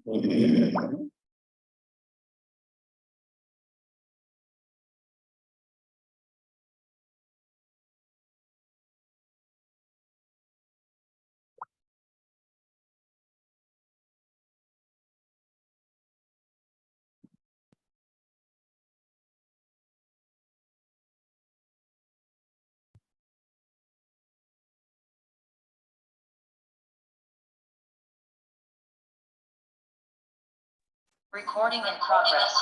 Recording in progress.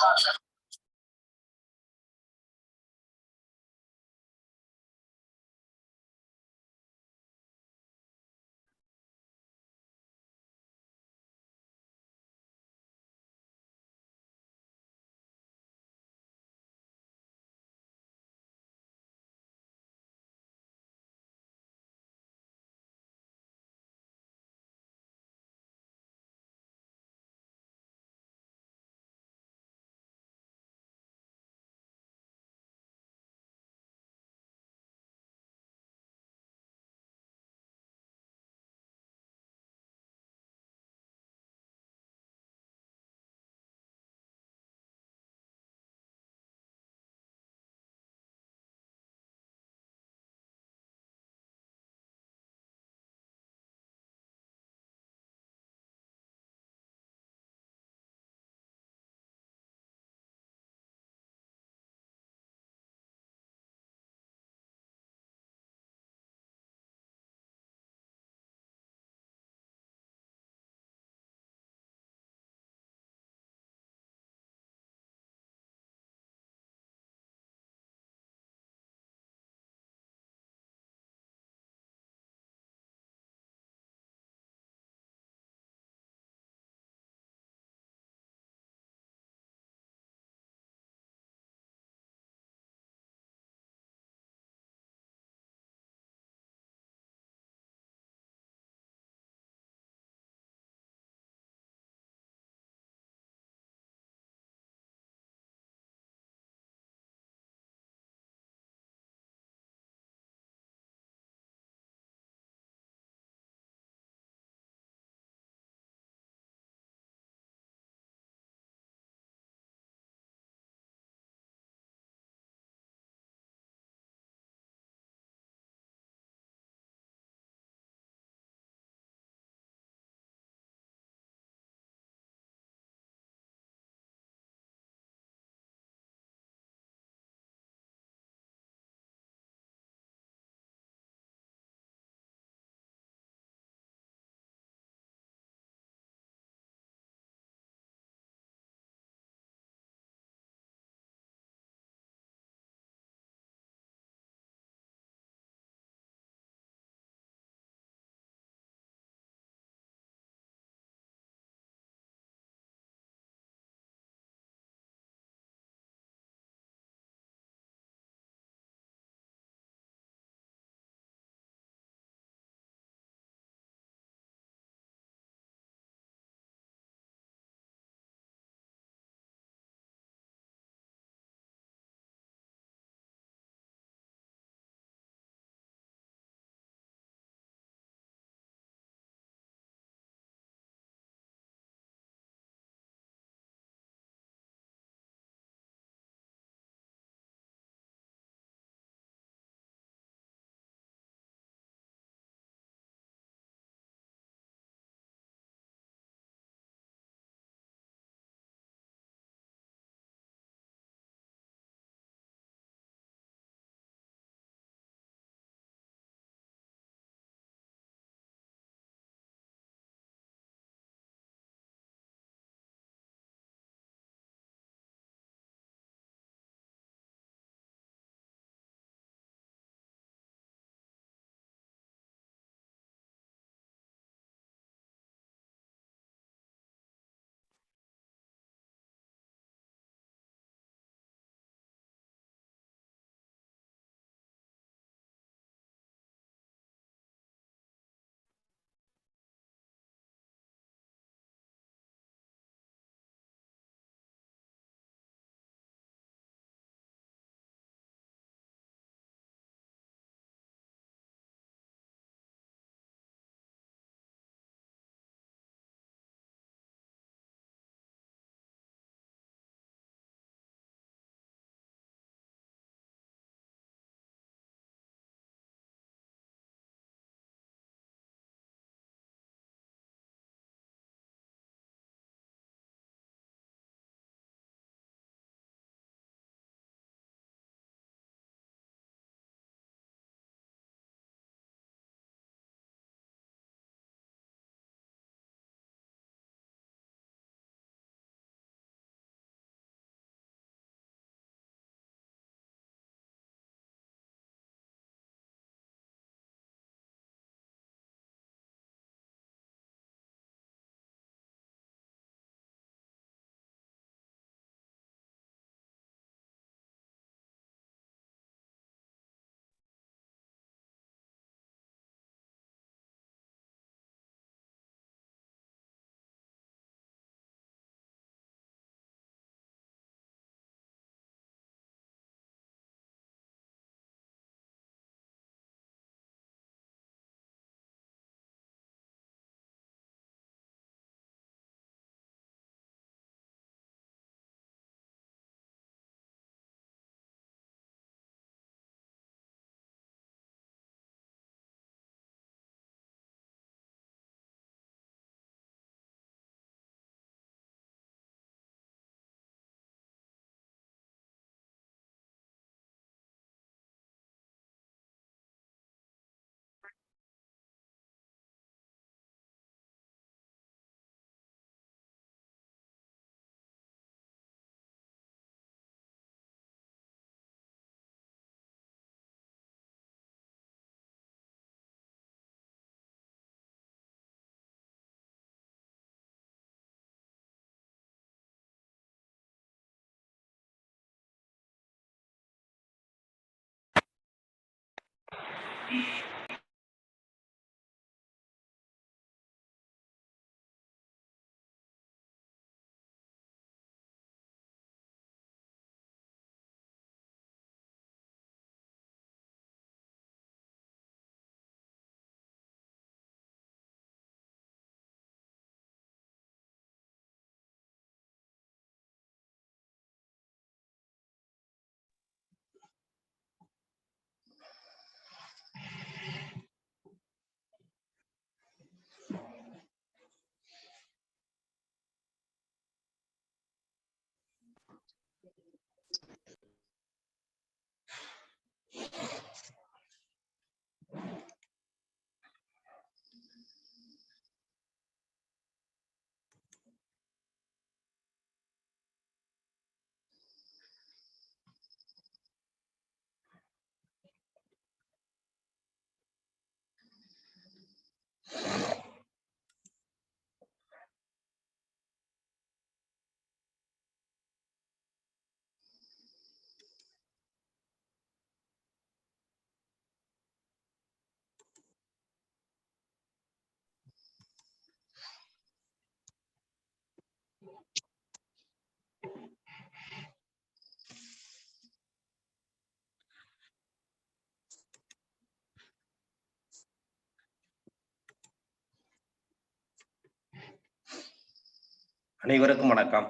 அனைவருக்கும் வணக்கம்.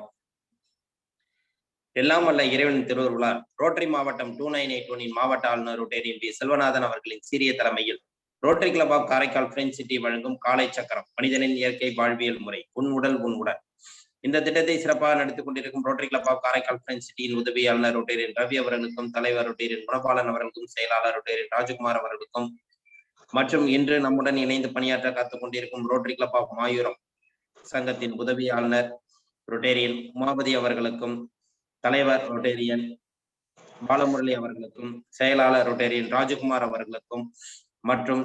எல்லாம் வல்ல இறைவனின் திருவருளால் ரோட்டரி மாவட்டம் 2981 மாவட்ட ஆளுநர் ரொட்டேரியன் பி செல்வநாதன் அவர்களின் சீரிய தலைமையில் rotary club of Karaikal friends city வழங்கும் காலை சக்கரம் மனிதனின் இயற்கை வாழ்வியல் முறை உன் உடல் உன் உடல் இந்த திட்டத்தை சிறப்பாக நடத்திக் கொண்டிருக்கும் rotary club of Karaikal friends சிட்டியின் உதவியாளர் ரொட்டேரியன் ரவி அவர்களுக்கும், தலைவர் ரொட்டேரியன் குணபாலன் அவர்களுக்கும், செயலாளர் ரொட்டேரியன் ராஜகுமார் அவர்களுக்கும் மற்றும் இன்று நம்முடன் இணைந்து பணியாற்ற காத்துக் கொண்டிருக்கும் ரோட்டரி கிளப் ஆஃப் மாயூரம் சங்கத்தின் உதவியாளர் ரொட்டேரியன் உமாபதி அவர்களுக்கும், தலைவர் ரொட்டேரியன் பாலமுரளி அவர்களுக்கும், செயலாளர் ரொட்டேரியன் ராஜகுமார் அவர்களுக்கும் மற்றும்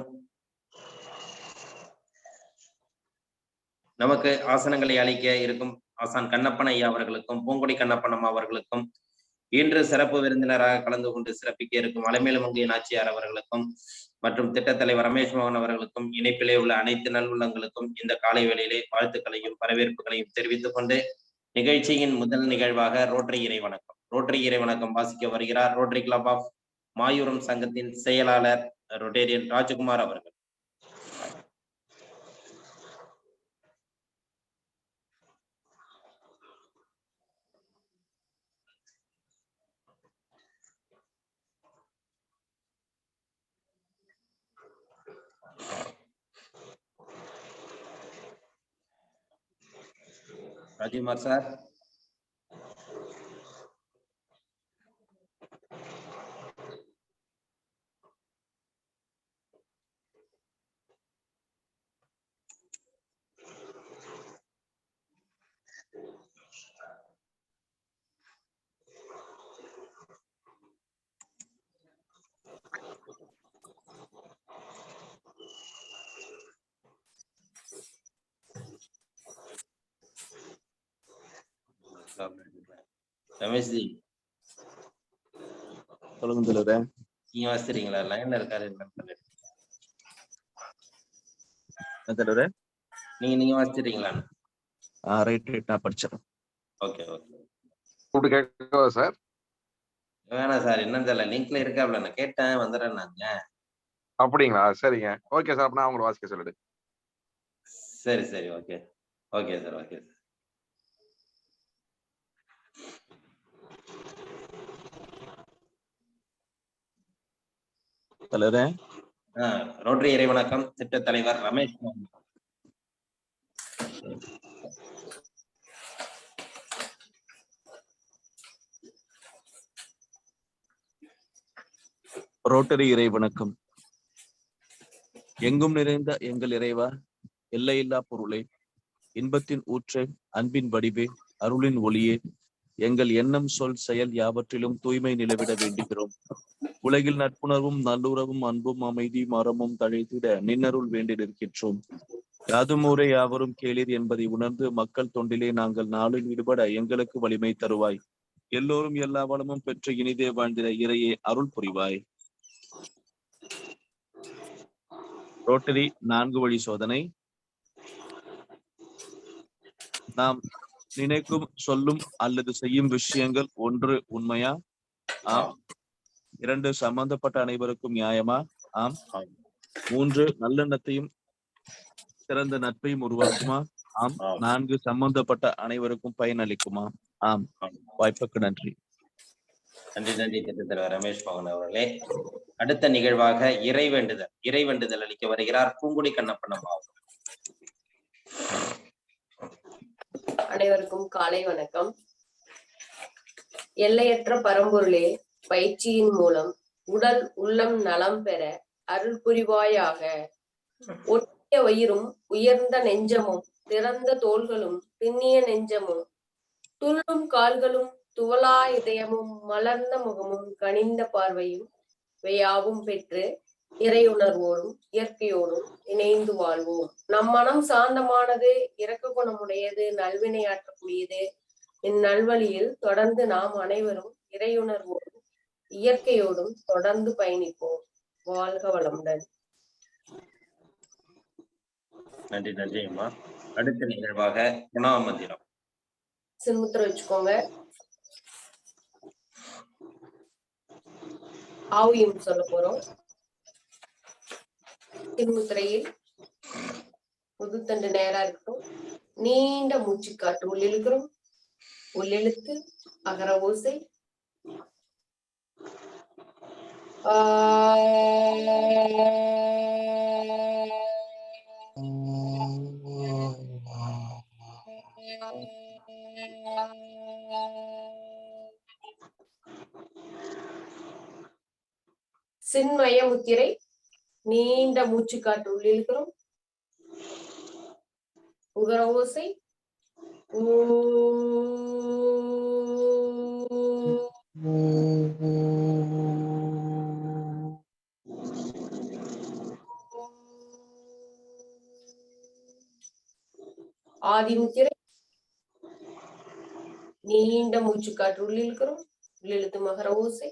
நமக்கு ஆசனங்களை அளிக்க இருக்கும் ஆசான் கண்ணப்பன் ஐயா அவர்களுக்கும், பூங்கொடி கண்ணப்பன் அவர்களுக்கும், இன்று சிறப்பு விருந்தினராக கலந்து கொண்டு சிறப்பிக்க இருக்கும் அலமேலுமங்கை நாச்சியார் அவர்களுக்கும் மற்றும் திட்ட தலைவர் ரமேஷ் மோகன் அவர்களுக்கும், இணைப்பிலே உள்ள அனைத்து நல்வுள்ளங்களுக்கும் இந்த காலை வேளையிலே வாழ்த்துக்களையும் வரவேற்புகளையும் தெரிவித்துக் கொண்டு நிகழ்ச்சியின் முதல் நிகழ்வாக ரோட்டரி இறைவணக்கம். ரோட்டரி இறைவணக்கம் வாசிக்க வருகிறார் ரோட்டரி கிளப் ஆஃப் மாயூரம் சங்கத்தின் செயலாளர் ரொட்டேரியன் ராஜகுமார் அவர்கள். ராஜகுமார் சார். ரமேஷ்ஜி சொல்லுங்க தலைவரே. நீங்க வாசிக்கிறீங்களா? லைன்ல இருக்காரு தலைவரே. நீங்க வாசிக்கிறீங்களா? ரைட் நான் படிச்சிடறேன். Okay okay. கூப்பிட்டு கேட்கவா சார்? வேணாம் சார், என்னன்னு தெரியல, லிங்க்ல இருக்காப்ல, நான் கேட்டேன் வந்துடுறேன் நாங்க. அப்படிங்களா? சரிங்க, ஓகே சார். அப்ப அவங்களை வாசிக்க சொல்லிடு. சரி சரி, okay okay sir, okay sir. தலைவரே. ரோட்டரி இறைவணக்கம் திட்ட தலைவர் ரமேஷ். ரோட்டரி இறை வணக்கம். எங்கும் நிறைந்த எங்கள் இறைவா, எல்லையில்லா பொருளே, இன்பத்தின் ஊற்றே, அன்பின் வடிவே, அருளின் ஒளியே, எங்கள் எண்ணம் சொல் செயல் யாவற்றிலும் தூய்மை நிலவிட வேண்டுகிறோம். உலகில் நட்புணர்வும் நல்லுறவும் அன்பும் அமைதி மரமும் தழைத்திட நின்னருள் வேண்டி நிற்கின்றோம். யாதும் ஊரே யாவரும் கேளீர் என்பதை உணர்ந்து மக்கள் தொண்டிலே நாங்கள் நாளில் ஈடுபட எங்களுக்கு வலிமை தருவாய். எல்லோரும் எல்லா வளமும் பெற்று இனிதே வாழ்ந்திட இறையே அருள் புரிவாய். ரோட்டரி 4 வழி சோதனை. நாம் நினைக்கும், சொல்லும் அல்லது செய்யும் விஷயங்கள் 1 உண்மையா? ஆம். 2 சம்பந்தப்பட்ட அனைவருக்கும் நியாயமா? ஆம். 3 நல்லெண்ணத்தையும் சிறந்த நட்பையும் உருவாக்குமா? ஆம். 4 சம்பந்தப்பட்ட அனைவருக்கும் பயனளிக்குமா? ஆம். வாய்ப்புக்கு நன்றி. நன்றி திட்டத் தலைவர் ரமேஷ் மோகன் அவர்களே. அடுத்த நிகழ்வாக இறைவேண்டுதல் அளிக்க வருகிறார் பூங்குடி கண்ணப்பன் அம்மா. அனைவருக்கும் காலை வணக்கம். எல்லையற்ற பரம்பொருளே, பயிற்சியின் மூலம் உடல் உள்ளம் நலம் பெற அருள் புரிவாயாக. ஒட்டிய வயிறும் உயர்ந்த நெஞ்சமும் திறந்த தோள்களும் திண்ணிய நெஞ்சமும் துள்ளும் கால்களும் துவலா இதயமும் மலர்ந்த முகமும் கனிந்த பார்வையும் வையாவும் பெற்று இறையுணர்வோடும் இயற்கையோடும் இணைந்து வாழ்வோம். நம் மனம் சாந்தமானது, இரக்க குணமுடையது, நல்வினையாற்றக்கூடியது. இந்நல்வழியில் தொடர்ந்து நாம் அனைவரும் இறையுணர்வோடும் இயற்கையோடும் தொடர்ந்து பயணிப்போம். வாழ்க வளமுடன். நன்றி அம்மா. அடுத்த நிகழ்வாக குணாமந்திரம். சின்முத்திரை வச்சுக்கோங்க. ஆவியும் சொல்ல போறோம். சின்முத்திரையில் முதுத்தண்டு நேரா இருக்கும். நீண்ட மூச்சு காற்று உள்ளிழுக்கிறோம். உள்ளிழுத்து அகர ஓசை. சின்மய முத்திரை. நீண்ட மூச்சு காற்று உள்ளிழுக்கிறோம். உகர ஓசை. ஆதிமுத்திரை. நீண்ட மூச்சு காற்று உள்ளிழுக்கிறோம். உள்ளிழுத்து மகர ஓசை.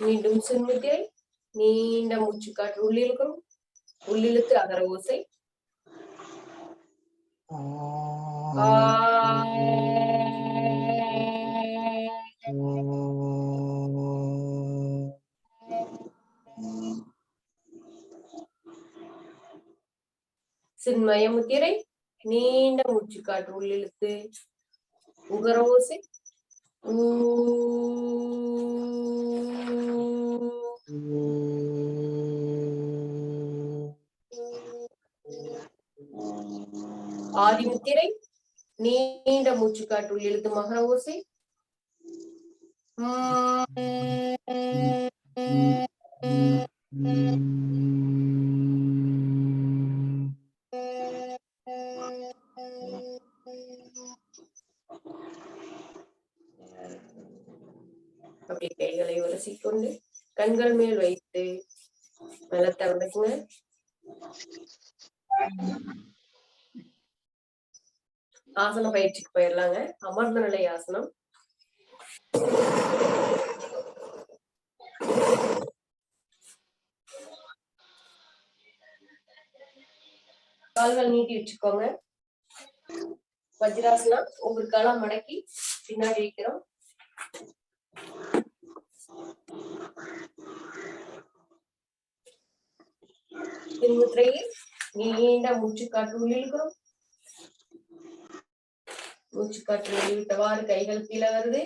மீண்டும் சின்முத்திரை. நீண்ட மூச்சு காற்று உள்ளிழுக்கிறோம். உள்ளிழுத்து அகர ஓசை. சின்மய முத்திரை. நீண்ட மூச்சு காற்று உள்ளிழுத்து உகர ஓசை. ஆதிமுத்திரை. நீண்ட மூச்சு காற்று உள்ளிழுத்து மகர ஓசை. அப்படி கைகளை உரசிக்கொண்டு கண்கள் மேல் வைத்து நல்ல திறந்துக்குங்க. ஆசன பயிற்சிக்கு போயிடலாங்க. அமர்ந்த நிலை ஆசனம். கால்கள் நீட்டி வச்சுக்கோங்க. வஜ்ராசனா. ஒவ்வொரு காலம் மடக்கி பின்னாடி வைக்கிறோம். சின்முத்திரையில் நீண்ட மூச்சு காற்று உள்ளிழுக்கிறோம். மூச்சு காற்று வெளிவிட்டவாறு கைகள் கீழே வருது.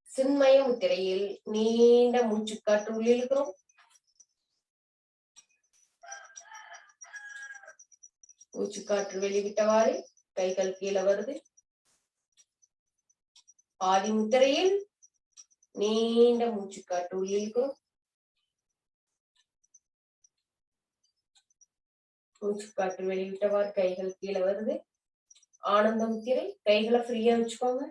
சின்மய முத்திரையில் நீண்ட மூச்சு காற்று உள்ளிழுக்கிறோம். மூச்சு காற்று வெளிவிட்டவாறு கைகள் கீழே வருது. ஆதி முத்திரையில் நீண்ட மூச்சு காற்று உள்ளிழுக்கிறோம். மூச்சு காற்று வெளிவிட்டவாறு கைகள் கீழே வருது. ஆனந்த முத்திரை. கைகளை ஃப்ரீயா வச்சுக்கோங்க.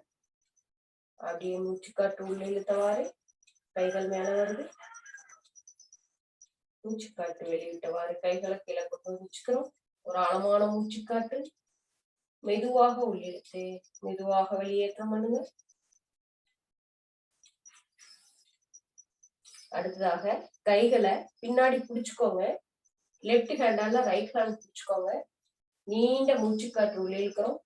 அப்படியே மூச்சு காற்று உள்ள இழுத்தவாறு கைகள் மேல வருது. மூச்சு காற்று வெளியிட்டவாறு கைகளை கீழே கொண்டு வச்சுக்கிறோம். ஒரு ஆழமான மூச்சுக்காற்று. மெதுவாக உள்ளிழுத்து மெதுவாக வெளியேற்றம் பண்ணுங்க. அடுத்ததாக கைகளை பின்னாடி பிடிச்சுக்கோங்க. லெப்ட் ஹேண்டால ரைட் ஹேண்ட் பிடிச்சுக்கோங்க. நீண்ட மூச்சுக்காற்று உள்ளிழுக்கிறோம்.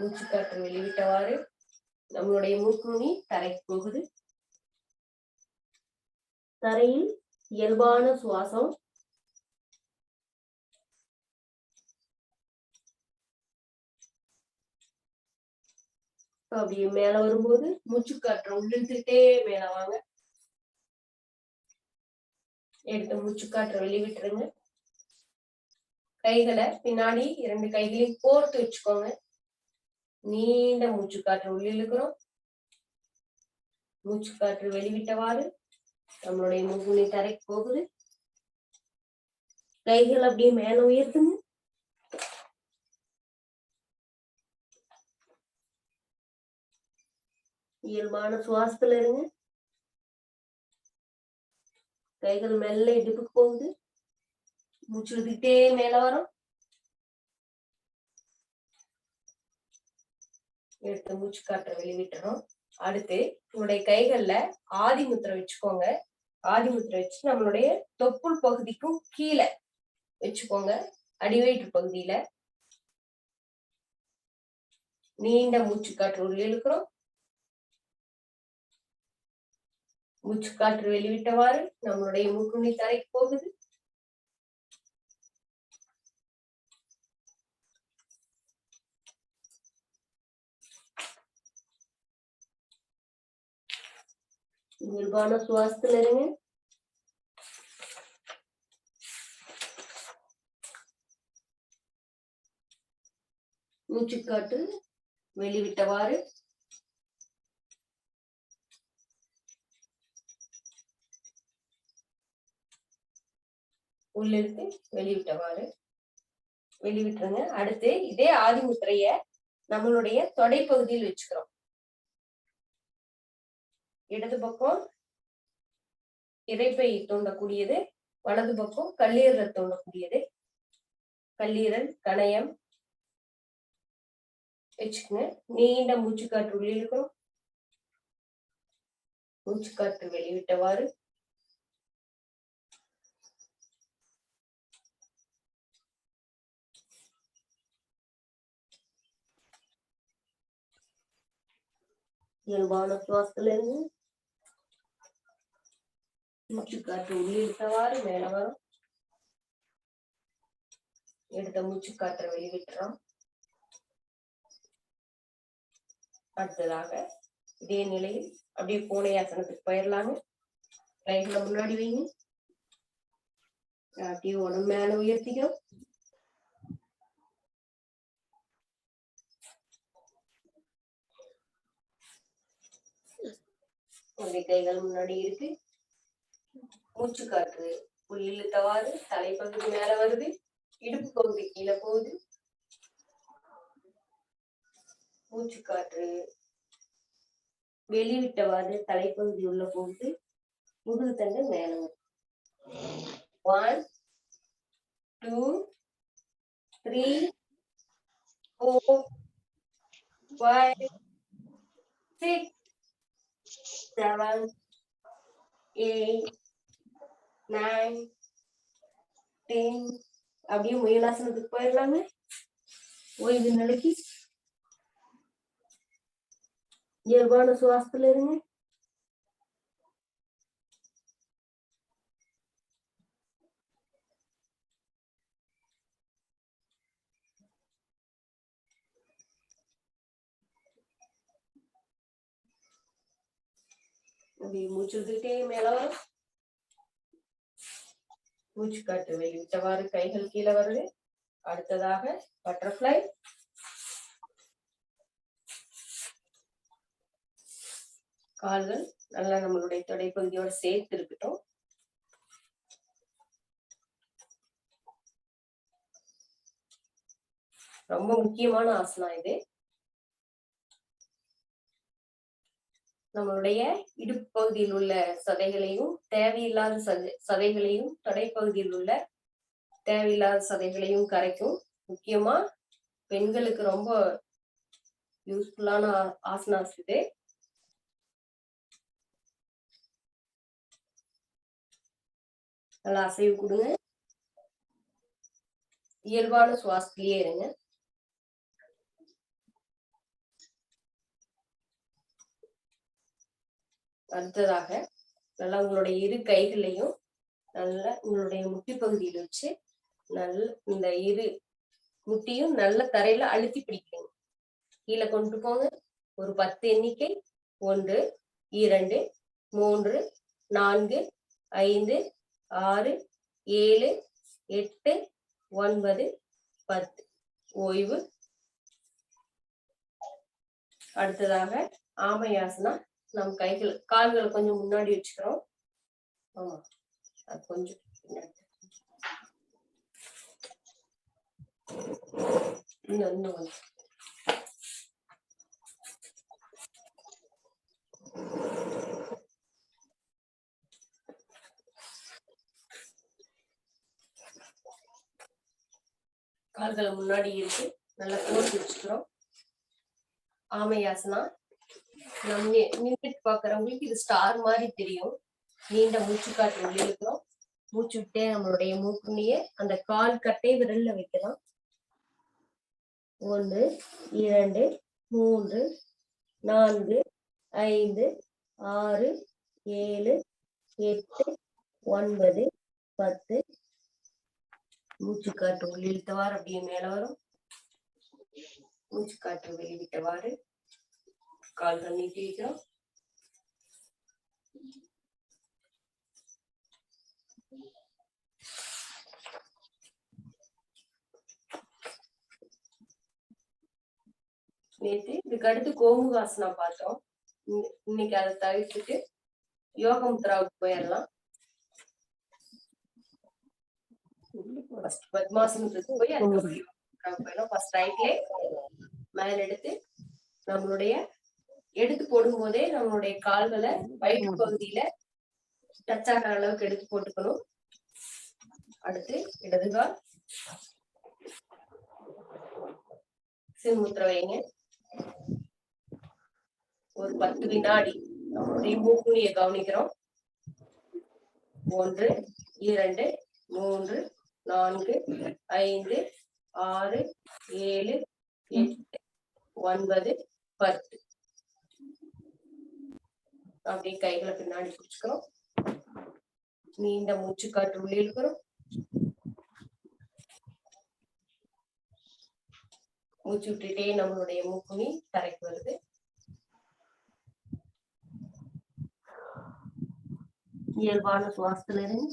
மூச்சுக்காற்று வெளிவிட்டவாறு நம்மளுடைய மூக்குநுனி தரைக்கு போகுது. தரையில் இயல்பான சுவாசம். அப்படியே மேல வரும்போது மூச்சுக்காற்று உள்ளிழுத்துட்டே மேல வாங்க. எடுத்த மூச்சுக்காற்று வெளிவிட்டுருங்க. கைகளை பின்னாடி 2 கைகளையும் கோர்த்து வச்சுக்கோங்க. நீண்ட மூச்சுக்காற்று உள்ளிழுக்கிறோம். மூச்சுக்காற்று வெளிவிட்டவாறு நம்மளுடைய மூக்குநுனி தரைக்கு போகுது. கைகள் அப்படியே மேல உயர்த்துங்க. இயல்பான சுவாசத்துல இருங்க. கைகள் மெல்ல இடுப்புக்கு போகுது. மூச்சு இழுத்துக்கிட்டே மேல வரும். எடுத்து மூச்சுக்காற்றை வெளிவிட்டுறோம். அடுத்து உங்களுடைய கைகள்ல ஆதி முத்திரை வச்சுக்கோங்க. ஆதி முத்திரை வச்சு நம்மளுடைய தொப்புள் பகுதிக்கும் கீழே வச்சுக்கோங்க. அடிவயிற்று பகுதியில நீண்ட மூச்சுக்காற்று உள்ள இழுக்கிறோம். மூச்சுக்காற்று வெளிவிட்டவாறு நம்மளுடைய மூக்குநுனி தரைக்கு போகுது. இயல்பான சுவாசத்துல இருங்க. மூச்சுக்காற்று வெளிவிட்டவாறு உள்ளிழுத்து வெளிவிட்டவாறு வெளிவிட்டுருங்க. அடுத்து இதே ஆதி முத்திரைய நம்மளுடைய தொடை பகுதியில் வச்சுக்கிறோம். இடது பக்கம் இரைப்பை தூண்டக்கூடியது, வலது பக்கம் கல்லீரல் தூண்டக்கூடியது. கல்லீரல் கணையம் வச்சுக்கோங்க. நீண்ட மூச்சுக்காற்று உள்ளிழுக்கிறோம். மூச்சுக்காற்று வெளிவிட்டவாறு இயல்பான சுவாசத்துல இருந்து மூச்சுக்காற்று உள்ளிழுத்தவாறு மேல வரும். எடுத்த மூச்சுக்காற்றை வெளிவிட்டுறோம். அடுத்ததாக இதே நிலையில் அப்படியே கோணையாசனத்துக்கு போயிடலாங்க. கைகளை முன்னாடி வைங்க. அப்படியே உடம்பு மேல உயர்த்திக்கிறோம். கைகள் முன்னாடி இருக்கு. மூச்சுக்காற்று உள்ளிழுத்தவாறு தலைப்பகுதி மேல வருது. இடுப்பு பகுதி கீழே போகுது. மூச்சுக்காற்று வெளிவிட்டவாறு தலைப்பகுதி உள்ள போகுது. முதுகு தண்டு மேல வருது. 1 2 3 4 5 6 7 8 9 10. அப்படியே முயலாசனத்துக்கு போயிடலாங்க. ஓய்வு நிலைக்கு இயல்பான சுவாசத்துல இருங்க. அப்படியே மூச்சு விட்டுட்டே மேல வரும். மூச்சுக்காற்று வெளிவிட்டவாறு கைகள் கீழே வருது. அடுத்ததாக பட்டர்ஃப்ளை. கால்கள் நல்லா நம்மளுடைய தொடைப்பகுதியோட சேர்த்து இருக்கட்டும். ரொம்ப முக்கியமான ஆசனம் இது. நம்மளுடைய இடுப்பு பகுதியில் உள்ள சதைகளையும் தேவையில்லாத சதைகளையும் தொடைப்பகுதியில் உள்ள தேவையில்லாத சதைகளையும் கரைக்கும். முக்கியமா பெண்களுக்கு ரொம்ப யூஸ்ஃபுல்லான ஆசனாஸ் இது. நல்லா அசைவு கொடுங்க. இயல்பான சுவாசத்திலேயே இருங்க. அடுத்ததாக நல்லா உங்களுடைய இரு கைகளையும் நல்லா உங்களுடைய முட்டி பகுதியில் வச்சு நல்ல இந்த இரு முட்டியும் நல்ல தரையில அழுத்தி பிடிக்கணும். கீழே கொண்டு போங்க. ஒரு 10 எண்ணிக்கை. 1 2 3 4 5 6 7 8 9 10. ஓய்வு. அடுத்ததாக ஆமையாசனா. நம் கால்களை கொஞ்சம் முன்னாடி வச்சுக்கிறோம். ஆமா, அது கொஞ்சம் இன்னும் கால்களை முன்னாடி இருக்கு நல்லா கோர்த்து வச்சுக்கிறோம். ஆமையாசனா. நம்ம நின்றுட்டு பாக்குறவங்களுக்கு இது ஸ்டார் மாதிரி தெரியும். நீண்ட மூச்சு காற்று வெளியே இருக்கிறோம். மூச்சு விட்டே நம்மளுடைய மூக்குனிய அந்த கால் கட்டை விரல்ல வைக்கலாம். 1 2 3 4 5 6 7 8 9 10. மூச்சு காற்று உள்ளிழுத்தவாறு அப்படியே மேல வரும். மூச்சு காற்று வெளிவிட்டவாறு கால்கள் நீட்டி வைக்கிறோம். நேற்று இதுக்கு அடுத்து கோமுகாசனா பார்த்தோம். இன்னைக்கு அதை தவிர்த்துட்டு யோக முத்ராவுக்கு போயிடலாம். பத்மாசனத்துக்கு போய் போயிடலாம். ஃபர்ஸ்ட் ரைட்ல மேல எடுத்து நம்மளுடைய எடுத்து போடும் போதே நம்மளுடைய கால்களை வயிற்று பகுதியில டச் ஆகிற அளவுக்கு எடுத்து போட்டுக்கணும். அடுத்து இடதுகால் சின்முத்திரை வைங்க. ஒரு 10 வினாடி நம்மளுடைய மூக்குனிய கவனிக்கிறோம். 1 2 3 4 5 6 7 8 9 10. அப்படியே கைகளை பின்னாடி பிடிச்சுக்கிறோம். நீண்ட மூச்சு காற்று உள்ளே இழுக்கிறோம். மூச்சு விட்டுட்டே நம்மளுடைய மூக்குனி தரைக்கு வருது. இயல்பான சுவாசத்துல இருந்து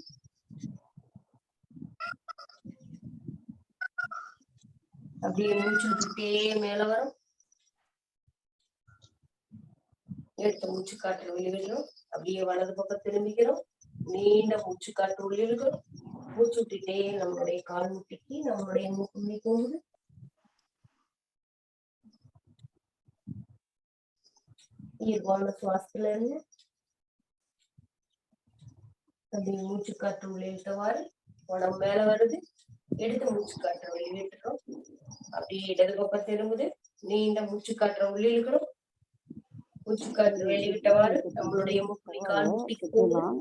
அப்படியே மூச்சு விட்டுட்டே மேல வரும். எடுத்த மூச்சு காற்று வெளிவிடுறோம். அப்படியே வலது பக்கம் திரும்பிக்கிறோம். நீண்ட மூச்சு காற்று உள்ளே இழுக்கிறோம். மூச்சு விட்டுட்டே நம்மளுடைய கால் முட்டிக்கு நம்மளுடைய மூக்குனி போகுது. இயல்பான சுவாசத்துல இருந்து அப்படியே மூச்சு காற்று உள்ளே இழுத்தவாறு உடம்பு மேல வருது. எடுத்து மூச்சு காற்று வெளியிட்டுறோம். அப்படியே இடது பக்கம் திரும்புது. நீண்ட மூச்சு காற்றை உள்ளே இழுக்கிறோம். மூச்சு காற்று வெளிவிட்டவாறு நம்மளுடைய முக்குனி கால் முட்டிக்கு போகலாம்.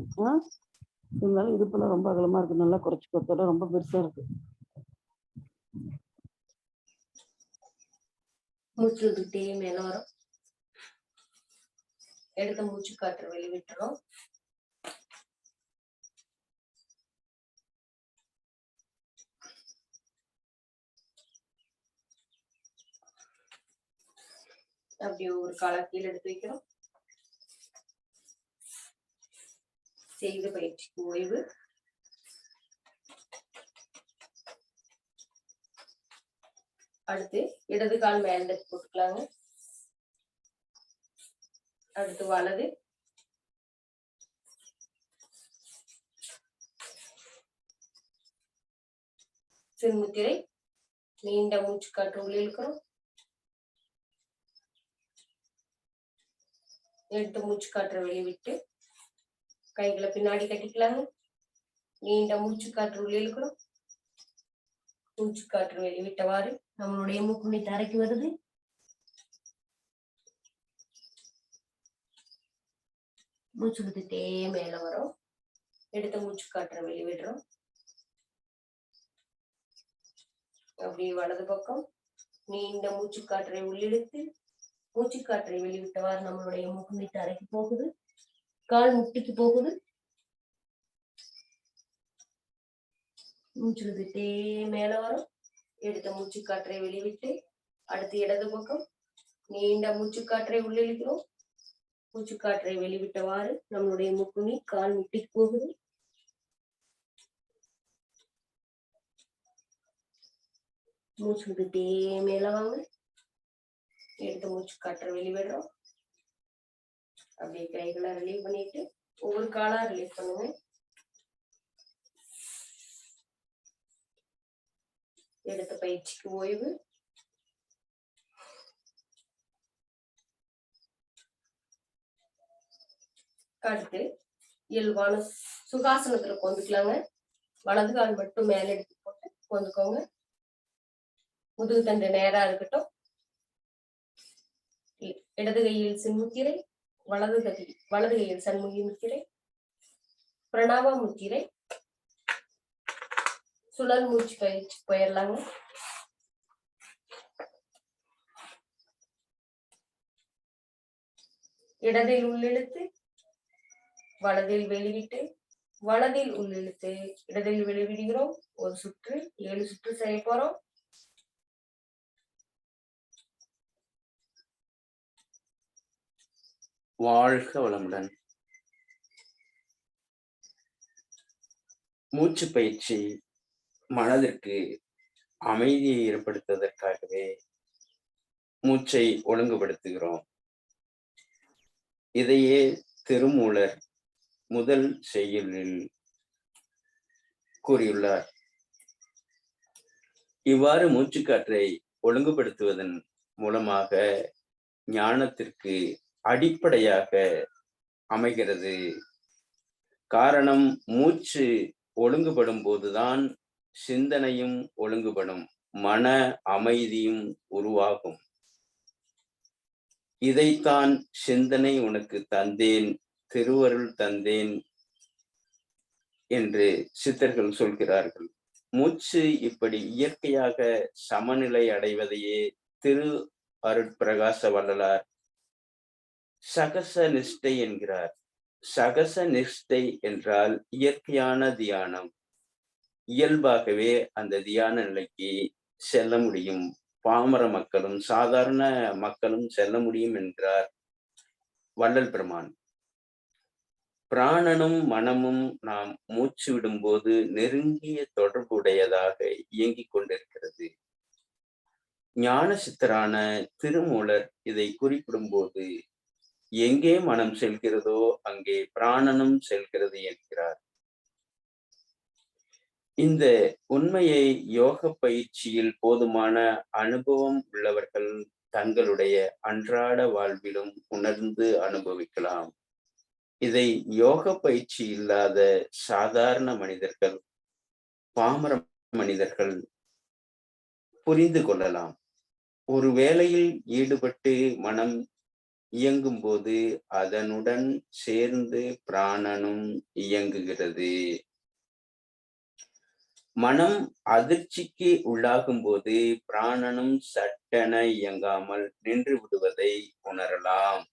இருந்தாலும் இடுப்புல ரொம்ப அகலமா இருக்கு. நல்லா குறைச்சு கொத்தோட ரொம்ப பெருசா இருக்கு. மூச்சு விட்டுட்டே மேல வரும். எடுத்த மூச்சு காற்று வெளிவிட்டுறோம். அப்படியே ஒரு காலை கீழே எடுத்து வைக்கிறோம். செய்த பயிற்சிக்கு ஓய்வு. அடுத்து இடது கால் மேல போட்டுக்கலாங்க. அடுத்து வலது. சின்முத்திரை. நீண்ட மூச்சு காற்று உள்ளே இழுக்கிறோம். எடுத்து மூச்சு காற்று வெளிவிட்டு கைகளை பின்னாடி கட்டிக்கலாங்க. நீண்ட மூச்சு காற்று உள்ளே இழுக்கிறோம். மூச்சு காற்று வெளிவிட்டவாறு நம்மளுடைய மூக்குண்ணி தரைக்கு வருது. மூச்சு விட்டுட்டே மேல வரும். எடுத்த மூச்சு காற்றை வெளிவிடுறோம். அப்படியே வலது பக்கம் நீண்ட மூச்சு காற்றை உள்ளிழுத்து மூச்சு காற்றை வெளிவிட்டவாறு நம்மளுடைய மூக்குண்ணி தரைக்கு போகுது. கால் முட்டிக்கு போகுது. மூச்சு விட்டுட்டே மேல வரும். எடுத்த மூச்சு காற்றை வெளிவிட்டு அடுத்து இடது பக்கம் நீண்ட மூச்சு காற்றை உள்ளிழுக்கிறோம். மூச்சு காற்றை வெளிவிட்டவாறு நம்மளுடைய மூக்குண்ணி கால் முட்டிக்கு போகுது. மூச்சு விட்டுட்டே மேல வாங்க. எடுத்த மூச்சு காற்றை வெளிவிடுறோம். அப்படியே கைகளை ரிலீவ் பண்ணிட்டு ஒவ்வொரு காலா ரிலீவ் பண்ணுங்க. எடுத்த பயிற்சிக்கு ஓய்வு. அடுத்து இயல்பான சுகாசனத்துல கொண்டுக்கலாங்க. வலது கால் மட்டும் மேல எடுத்து போட்டு கொண்டுக்கோங்க. முதுகு தண்டு நேரா இருக்கட்டும். இடது கையில் சின்முத்திரை, வலது கையில் சண்முகி முத்திரை, பிரணாம முத்திரை. சுழல் மூச்சு பயிற்சி போயிடலாங்க. இடதில் உள்ளிழுத்து வலதில் வெளிவிட்டு, வலதில் உள்ளிழுத்து இடதில் வெளிவிடுகிறோம். ஒரு சுற்று 7 சுற்று செய்ய போறோம். வாழ்க வளமுடன். மூச்சு பயிற்சி மனதிற்கு அமைதியை ஏற்படுத்துவதற்காகவே மூச்சை ஒழுங்குபடுத்துகிறோம். இதையே திருமூலர் முதல் செய்யுளில் கூறியுள்ளார். இவ்வாறு மூச்சுக்காற்றை ஒழுங்குபடுத்துவதன் மூலமாக ஞானத்திற்கு அடிப்படையாக அமைகிறது. காரணம், மூச்சு ஒழுங்குபடும் போதுதான் சிந்தனையும் ஒழுங்குபடும், மன அமைதியும் உருவாகும். இதைத்தான் சிந்தனை உனக்கு தந்தேன், திருவருள் தந்தேன் என்று சித்தர்கள் சொல்கிறார்கள். மூச்சு இப்படி இயற்கையாக சமநிலை அடைவதையே திரு அருட்பிரகாச வள்ளலார் சகச நிஷ்டை என்கிறார். சகச நிஷ்டை என்றால் இயற்கையான தியானம். இயல்பாகவே அந்த தியான நிலைக்கு செல்ல முடியும். பாமர மக்களும் சாதாரண மக்களும் செல்ல முடியும் என்கிறார் வள்ளல் பெருமான். பிராணனும் மனமும் நாம் மூச்சு விடும்போது நெருங்கிய தொடர்புடையதாக இயங்கிக் கொண்டிருக்கிறது. ஞான சித்தரான திருமூலர் இதை குறிப்பிடும் போது, எங்கே மனம் செல்கிறதோ அங்கே பிராணனும் செல்கிறது என்கிறார். இந்த உண்மையை யோக பயிற்சியில் போதுமான அனுபவம் உள்ளவர்கள் தங்களுடைய அன்றாட வாழ்விலும் உணர்ந்து அனுபவிக்கலாம். இதை யோக பயிற்சி இல்லாத சாதாரண மனிதர்கள், பாமர மனிதர்கள் புரிந்து கொள்ளலாம். ஒரு வேலையில் ஈடுபட்டு மனம் இயங்கும் போது அதனுடன் சேர்ந்து பிராணனும் இயங்குகிறது. மனம் அதிர்ச்சிக்கு உள்ளாகும் போது பிராணனும் சட்டென இயங்காமல் நின்று விடுவதை உணரலாம்.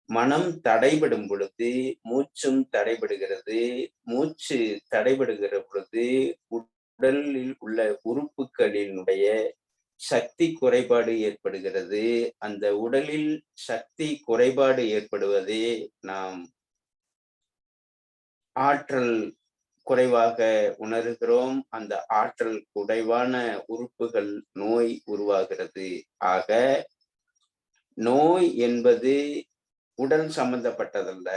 மனம் தடைபடும் பொழுது மூச்சும் தடைபடுகிறது. மூச்சு தடைபடுகிற பொழுது உடலில் உள்ள உறுப்புகளினுடைய சக்தி குறைபாடு ஏற்படுகிறது. அந்த உடலில் சக்தி குறைபாடு ஏற்படுவதே நாம் ஆற்றல் குறைவாக உணர்கிறோம். அந்த ஆற்றல் குறைவான உறுப்புகள் நோய் உருவாகிறது. ஆக நோய் என்பது உடல் சம்பந்தப்பட்டதல்ல,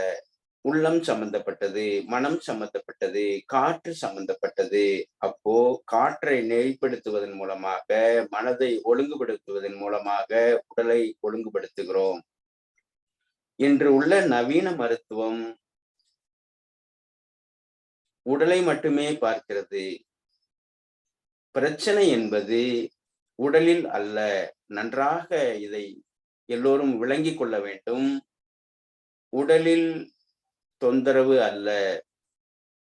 உள்ளம் சம்பந்தப்பட்டது, மனம் சம்பந்தப்பட்டது, காற்று சம்பந்தப்பட்டது. அப்போ காற்றை நெறிப்படுத்துவதன் மூலமாக, மனதை ஒழுங்குபடுத்துவதன் மூலமாக உடலை ஒழுங்குபடுத்துகிறோம். இன்று உள்ள நவீன மருத்துவம் உடலை மட்டுமே பார்க்கிறது. பிரச்சனை என்பது உடலில் அல்ல. நன்றாக இதை எல்லோரும் விளங்கிக் கொள்ள வேண்டும். உடலில் தொந்தரவு அல்ல,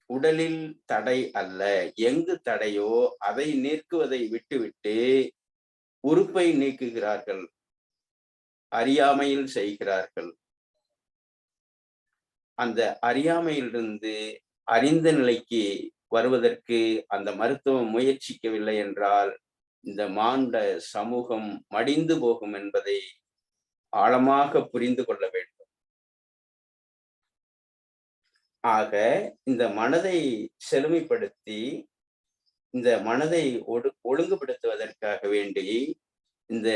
உடலில் தடை அல்ல. எங்கு தடையோ அதை நீக்குவதை விட்டுவிட்டு உறுப்பை நீக்குகிறார்கள், அறியாமையில் செய்கிறார்கள். அந்த அறியாமையிலிருந்து அறிந்த நிலைக்கு வருவதற்கு அந்த மருத்துவம் முயற்சிக்கவில்லை என்றால் இந்த மானுட சமூகம் மடிந்து போகும் என்பதை ஆழமாக புரிந்து கொள்ள வேண்டும். ஆக இந்த மனதை செழுமைப்படுத்தி இந்த மனதை ஒழுங்குபடுத்துவதற்காக வேண்டி இந்த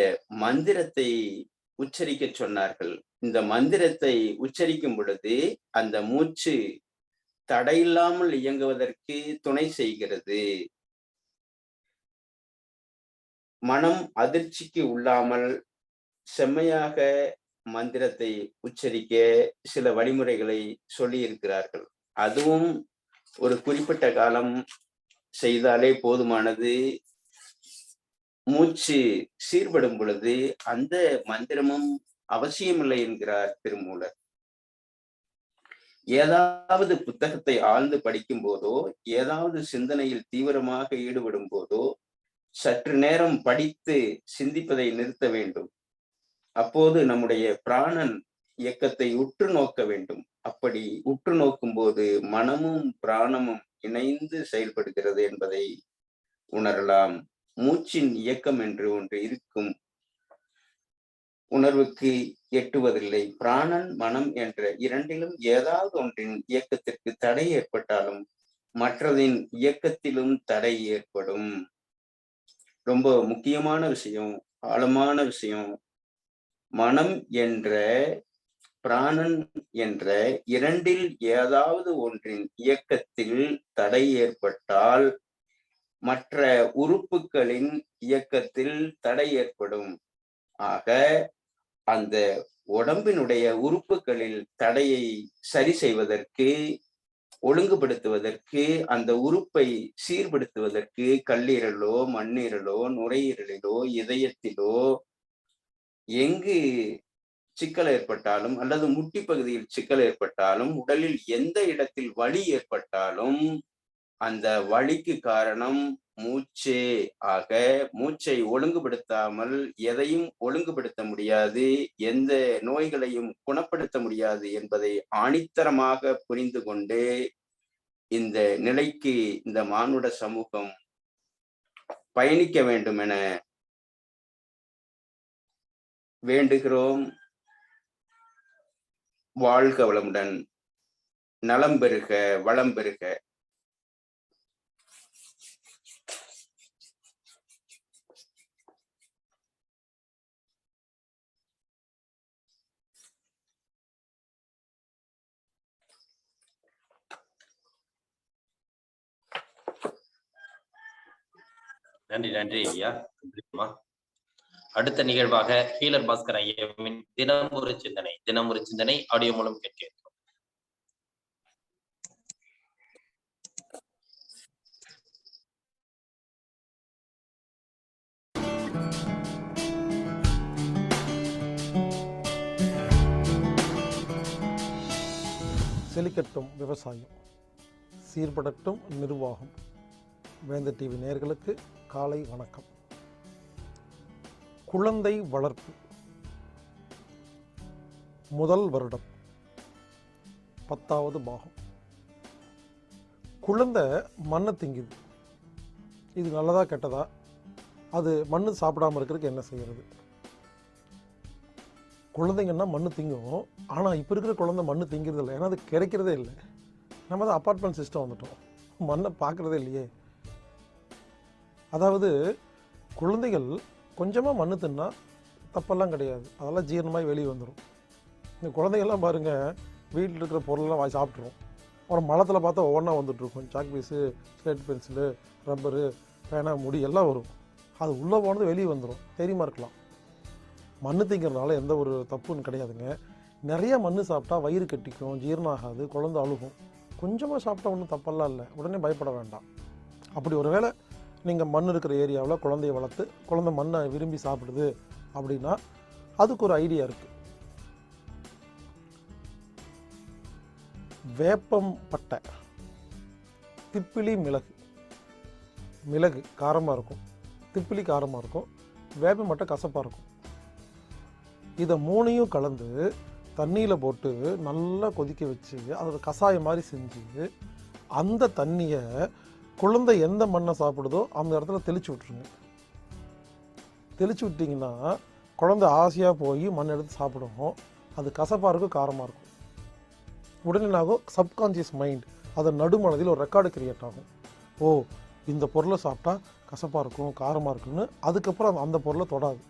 மந்திரத்தை உச்சரிக்க சொன்னார்கள். இந்த மந்திரத்தை உச்சரிக்கும் பொழுது அந்த மூச்சு தடையில்லாமல் இயங்குவதற்கு துணை செய்கிறது. மனம் அதிர்ச்சிக்கு உள்ளாமல் செம்மையாக மந்திரத்தை உச்சரிக்க சில வழிமுறைகளை சொல்லி இருக்கிறார்கள். அதுவும் ஒரு குறிப்பிட்ட காலம் செய்தாலே போதுமானது. மூச்சு சீர்படும் பொழுது அந்த மந்திரமும் அவசியமில்லை என்கிறார் திருமூலர். ஏதாவது புத்தகத்தை ஆழ்ந்து படிக்கும் போதோ, ஏதாவது சிந்தனையில் தீவிரமாக ஈடுபடும் போதோ சற்று நேரம் படித்து சிந்திப்பதை நிறுத்த வேண்டும். அப்போது நம்முடைய பிராணன் இயக்கத்தை உற்று நோக்க வேண்டும். அப்படி உற்று நோக்கும் போது மனமும் பிராணமும் இணைந்து செயல்படுகிறது என்பதை உணரலாம். மூச்சின் இயக்கம் என்று ஒன்று இருக்கும், உணர்வுக்கு எட்டுவதில்லை. பிராணன் மனம் என்ற இரண்டிலும் ஏதாவது ஒன்றின் இயக்கத்திற்கு தடை ஏற்பட்டாலும் மற்றதின் இயக்கத்திலும் தடை ஏற்படும். ரொம்ப முக்கியமான விஷயம், ஆழமான விஷயம். மனம் என்ற பிராணன் என்ற இரண்டில் ஏதாவது ஒன்றின் இயக்கத்தில் தடை ஏற்பட்டால் மற்ற உறுப்புகளின் இயக்கத்தில் தடை ஏற்படும். ஆக அந்த உடம்பினுடைய உறுப்புகளில் தடையை சரி செய்வதற்கு, ஒழுங்குபடுத்துவதற்கு, அந்த உறுப்பை சீர்படுத்துவதற்கு கல்லீரலோ மண்ணீரலோ நுரையீரலிலோ இதயத்திலோ எங்கு சிக்கல் ஏற்பட்டாலும் அல்லது முட்டி பகுதியில் சிக்கல் ஏற்பட்டாலும், உடலில் எந்த இடத்தில் வலி ஏற்பட்டாலும் அந்த வலிக்கு காரணம் மூச்சே. ஆக மூச்சை ஒழுங்குபடுத்தாமல் எதையும் ஒழுங்குபடுத்த முடியாது, எந்த நோய்களையும் குணப்படுத்த முடியாது என்பதை ஆணித்தரமாக புரிந்து கொண்டு இந்த நிலைக்கு இந்த மானுட சமூகம் பயணிக்க வேண்டும் என வேண்டுகிறோம். வாழ்க வளமுடன், நலம் பெறுக, வளம் பெறுக. நன்றி நன்றி ஐயா. அடுத்த நிகழ்வாக ஹீலர் பாஸ்கர் ஐயாவின் தினம் ஒரு சிந்தனை ஆடியோ மூலம் கேட்கிறோம். செழிக்கட்டும் விவசாயம், சீர்படட்டும் நிர்வாகம். வேந்தர் டிவி நேயர்களுக்கு காலை வணக்கம். குழந்தை வளர்ப்பு முதல் வருடம் 10வது பாகம். குழந்தை மண்ணை திங்குது. இது நல்லதா கெட்டதா? அது மண்ணு சாப்பிடாம இருக்கிறதுக்கு என்ன செய்யறது? குழந்தைங்கன்னா மண்ணு திங்கும். ஆனால் இப்போ இருக்கிற குழந்தை மண்ணு திங்கிறது இல்லை. ஏன்னா அது கிடைக்கிறதே இல்லை. நம்ம தான் அப்பார்ட்மெண்ட் சிஸ்டம் வந்துட்டோம், மண்ணை பார்க்குறதே இல்லையே. அதாவது குழந்தைகள் கொஞ்சமாக மண்ணு தின்னா தப்பெல்லாம் கிடையாது, அதெல்லாம் ஜீரணமாகி வெளியே வந்துடும். இந்த குழந்தைகள்லாம் பாருங்கள், வீட்டில் இருக்கிற பொருளெல்லாம் வாங்கி சாப்பிட்ருவோம். அப்புறம் மலத்தில் பார்த்தா ஒவ்வொன்றா வந்துட்டுருக்கும். Chalk piece, slate pencil, rubber, பேனா, முடி எல்லாம் வரும். அது உள்ளே போனது வெளியே வந்துடும். தெரியுமா இருக்கலாம். மண்ணு திங்கிறதுனால எந்த ஒரு தப்புன்னு கிடையாதுங்க. நிறைய மண் சாப்பிட்டா வயிறு கட்டிக்கும், ஜீரணம் ஆகாது, குழந்தை அழுகும். கொஞ்சமாக சாப்பிட்டா ஒன்றும் தப்பெல்லாம் இல்லை, உடனே பயப்பட வேண்டாம். அப்படி ஒருவேளை நீங்கள் மண் இருக்கிற ஏரியாவில் குழந்தைய வளர்த்து குழந்தை மண்ணை விரும்பி சாப்பிடுது அப்படின்னா அதுக்கு ஒரு ஐடியா இருக்குது. வேப்பம் பட்டை, திப்பிலி மிளகு. மிளகு காரமாக இருக்கும், திப்பிலி காரமாக இருக்கும், வேப்பம் பட்டை கசப்பாக இருக்கும். இதை மூணையும் கலந்து தண்ணியில் போட்டு நல்லா கொதிக்க வச்சு அதோட கஷாயம் மாதிரி செஞ்சு அந்த தண்ணியை குழந்தை எந்த மண்ணை சாப்பிடுதோ அந்த இடத்துல தெளிச்சு விட்ருங்க. தெளிச்சு விட்டிங்கன்னா குழந்தை ஆசையாக போய் மண் எடுத்து சாப்பிடும். அது கசப்பாக இருக்கும், காரமாக இருக்கும். உடனே என்னாகும், சப்கான்ஷியஸ் மைண்ட் அதை நடுமனதில் ஒரு ரெக்கார்டு கிரியேட் ஆகும். ஓ, இந்த பொருளை சாப்பிட்டா கசப்பாக இருக்கும், காரமாக இருக்குன்னு. அதுக்கப்புறம் அந்த பொருளை தொடாது.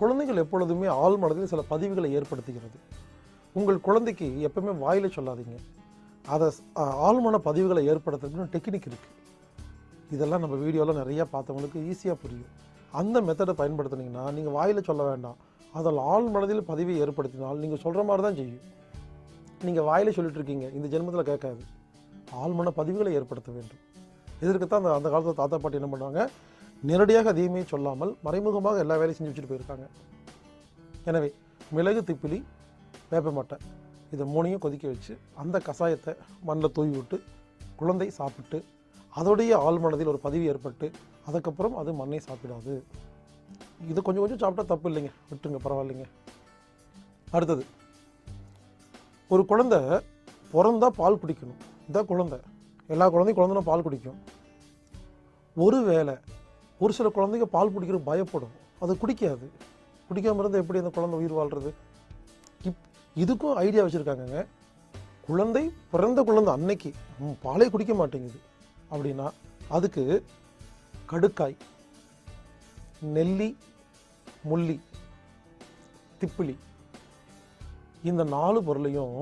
குழந்தைகள் எப்பொழுதுமே ஆள் மனதில் சில பதிவுகளை ஏற்படுத்துகிறது. உங்கள் குழந்தைக்கு எப்பவுமே வாயில சொல்லாதீங்க, அதை ஆழ்மன பதிவுகளை ஏற்படுத்துறதுன்னு டெக்னிக் இருக்குது. இதெல்லாம் நம்ம வீடியோவில் நிறையா பார்த்தவங்களுக்கு ஈஸியாக புரியும். அந்த மெத்தடை பயன்படுத்தினீங்கன்னா நீங்கள் வாயில் சொல்ல வேண்டாம், அதில் ஆள் மனதில் பதிவை ஏற்படுத்தினால் நீங்கள் சொல்கிற மாதிரி தான் செய்யும். நீங்கள் வாயில் சொல்லிட்டு இருக்கீங்க, இந்த ஜென்மத்தில் கேட்காது. ஆழ்மன பதிவுகளை ஏற்படுத்த வேண்டும். இதற்குத்தான் அந்த காலத்தில் தாத்தா பாட்டி என்ன பண்ணுவாங்க, நேரடியாக அதையுமே சொல்லாமல் மறைமுகமாக எல்லா வேலையும் செஞ்சு வச்சுட்டு போயிருக்காங்க. எனவே மிளகு, திப்பிலி, வேப்பமட்டை இதை மூணையும் கொதிக்க வச்சு அந்த கஷாயத்தை மண்ணில் தூவி விட்டு குழந்தை சாப்பிட்டு அதோடைய ஆழ்மனதில் ஒரு பதிவு ஏற்பட்டு அதுக்கப்புறம் அது மண்ணை சாப்பிடாது. இது கொஞ்சம் கொஞ்சம் சாப்பிட்டா தப்பு இல்லைங்க, விட்டுருங்க, பரவாயில்லைங்க. அடுத்தது, ஒரு குழந்தை பிறந்தா பால் குடிக்கணும். இதான் குழந்தை, எல்லா குழந்தையும் குழந்தைனா பால் குடிக்கும். ஒருவேளை ஒரு சில குழந்தைங்க பால் குடிக்கிறது பயப்படும், அது குடிக்காது. குடிக்காமல் இருந்தால் எப்படி அந்த குழந்தை உயிர் வாழ்கிறது? இதுக்கும் ஐடியா வச்சுருக்காங்கங்க. குழந்தை பிறந்த குழந்தை அன்னைக்கு பாலே குடிக்க மாட்டேங்குது அப்படின்னா அதுக்கு கடுக்காய், நெல்லி, முள்ளி, திப்பிலி இந்த 4 பொருளையும்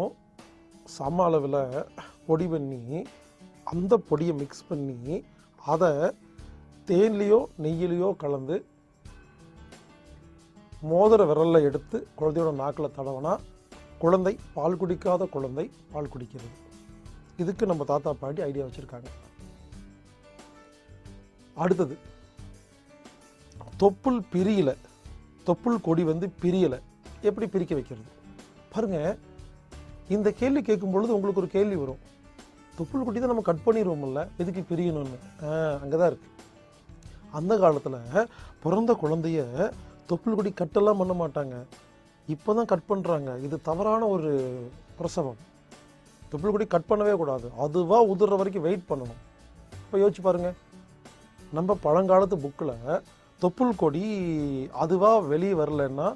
சம அளவில் பொடி பண்ணி அந்த பொடியை மிக்ஸ் பண்ணி அதை தேன்லேயோ நெய்யிலையோ கலந்து மோதிர விரலில் எடுத்து குழந்தையோட நாக்கில் தடவினா குழந்தை, பால் குடிக்காத குழந்தை பால் குடிக்கிறது. இதுக்கு நம்ம தாத்தா பாட்டி ஐடியா வச்சுருக்காங்க. அடுத்தது, தொப்புள் பிரியல, தொப்புள் கொடி பிரியலை, எப்படி பிரிக்க வைக்கிறது பாருங்க. இந்த கேள்வி கேட்கும் பொழுது உங்களுக்கு ஒரு கேள்வி வரும், தொப்புள் கொடி தான் நம்ம கட் பண்ணிடுவோம்ல, எதுக்கு பிரியணும்னு. அங்கே தான் இருக்குது. அந்த காலத்தில் பிறந்த குழந்தைய தொப்புள் கொடி கட்டெல்லாம் பண்ண மாட்டாங்க, இப்போ தான் கட் பண்ணுறாங்க. இது தவறான ஒரு பிரசவம். தொப்புள் கொடி கட் பண்ணவே கூடாது, அதுவாக உதிர்ற வரைக்கும் வெயிட் பண்ணணும். இப்போ யோசிச்சு பாருங்கள், நம்ம பழங்காலத்து புக்கில் தொப்புள் கொடி அதுவாக வெளியே வரலன்னா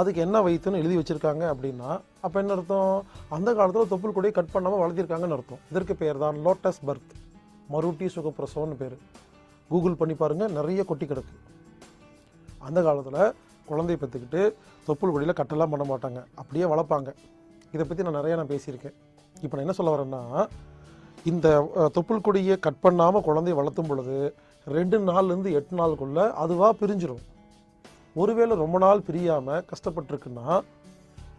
அதுக்கு என்ன வைத்துன்னு எழுதி வச்சுருக்காங்க அப்படின்னா அப்போ என்ன அர்த்தம், அந்த காலத்தில் தொப்புள் கொடியை கட் பண்ணாமல் வளர்த்திருக்காங்கன்னு அர்த்தம். இதற்கு பேர் தான் லோட்டஸ் பர்த், மருட்டி சுகப்பிரசவம்னு பேர். கூகுள் பண்ணி பாருங்கள், நிறைய கொட்டி கிடக்கு. அந்த காலத்தில் குழந்தைய பெற்றுக்கிட்டு தொப்புள் கொடியில் கட்டெல்லாம் பண்ண மாட்டாங்க, அப்படியே வளர்ப்பாங்க. இதை பற்றி நான் பேசியிருக்கேன். இப்போ நான் என்ன சொல்ல வரேன்னா, இந்த தொப்புள் கொடியை கட் பண்ணாமல் குழந்தைய வளர்த்தும் பொழுது 2 நாள்லேருந்து 8 நாளுக்குள்ளே அதுவாக பிரிஞ்சிடும். ஒருவேளை ரொம்ப நாள் பிரியாமல் கஷ்டப்பட்டுருக்குன்னா,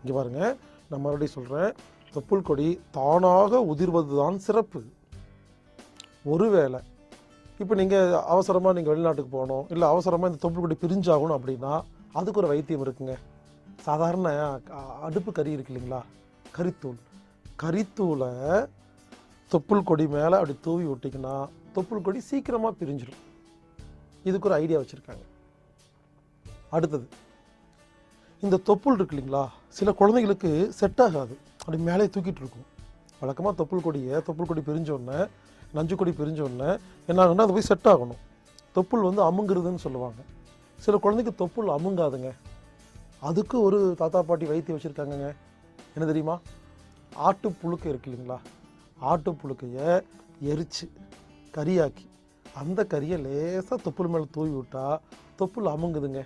இங்கே பாருங்கள், நான் மறுபடியும் சொல்கிறேன், தொப்புள் கொடி தானாக உதிர்வது தான் சிறப்பு. ஒருவேளை இப்போ நீங்கள் அவசரமாக நீங்கள் வெளிநாட்டுக்கு போகணும், இல்லை அவசரமாக இந்த தொப்புள் கொடி பிரிஞ்சாகணும் அப்படின்னா அதுக்கு ஒரு வைத்தியம் இருக்குங்க. சாதாரண அடுப்பு கறி இருக்கு இல்லைங்களா, கறித்தூளை தொப்புள் கொடி மேலே அப்படி தூவி விட்டிங்கன்னா தொப்புள் கொடி சீக்கிரமாக பிரிஞ்சிடும். இதுக்கு ஒரு ஐடியா வச்சுருக்காங்க. அடுத்தது, இந்த தொப்புள் இருக்கு இல்லைங்களா, சில குழந்தைகளுக்கு செட் ஆகாது, அப்படி மேலே தூக்கிட்டு இருக்கும். வழக்கமாக தொப்புள் கொடி பிரிஞ்சோடனே, நஞ்சு கொடி பிரிஞ்சோடனே என்ன ஆகுன்னா அது போய் செட் ஆகணும். தொப்புள் அமுங்குறதுன்னு சொல்லுவாங்க. சில குழந்தைக்கு தொப்புள் அமுங்காதுங்க. அதுக்கு ஒரு தாத்தா பாட்டி வைத்தியம் வச்சுருக்காங்கங்க. என்ன தெரியுமா, ஆட்டு புழுக்கை இருக்கு இல்லைங்களா, ஆட்டு புழுக்கையை எரித்து கறியாக்கி அந்த கறியை லேசாக தொப்புள் மேலே தூவி விட்டால் தொப்புள் அமுங்குதுங்க.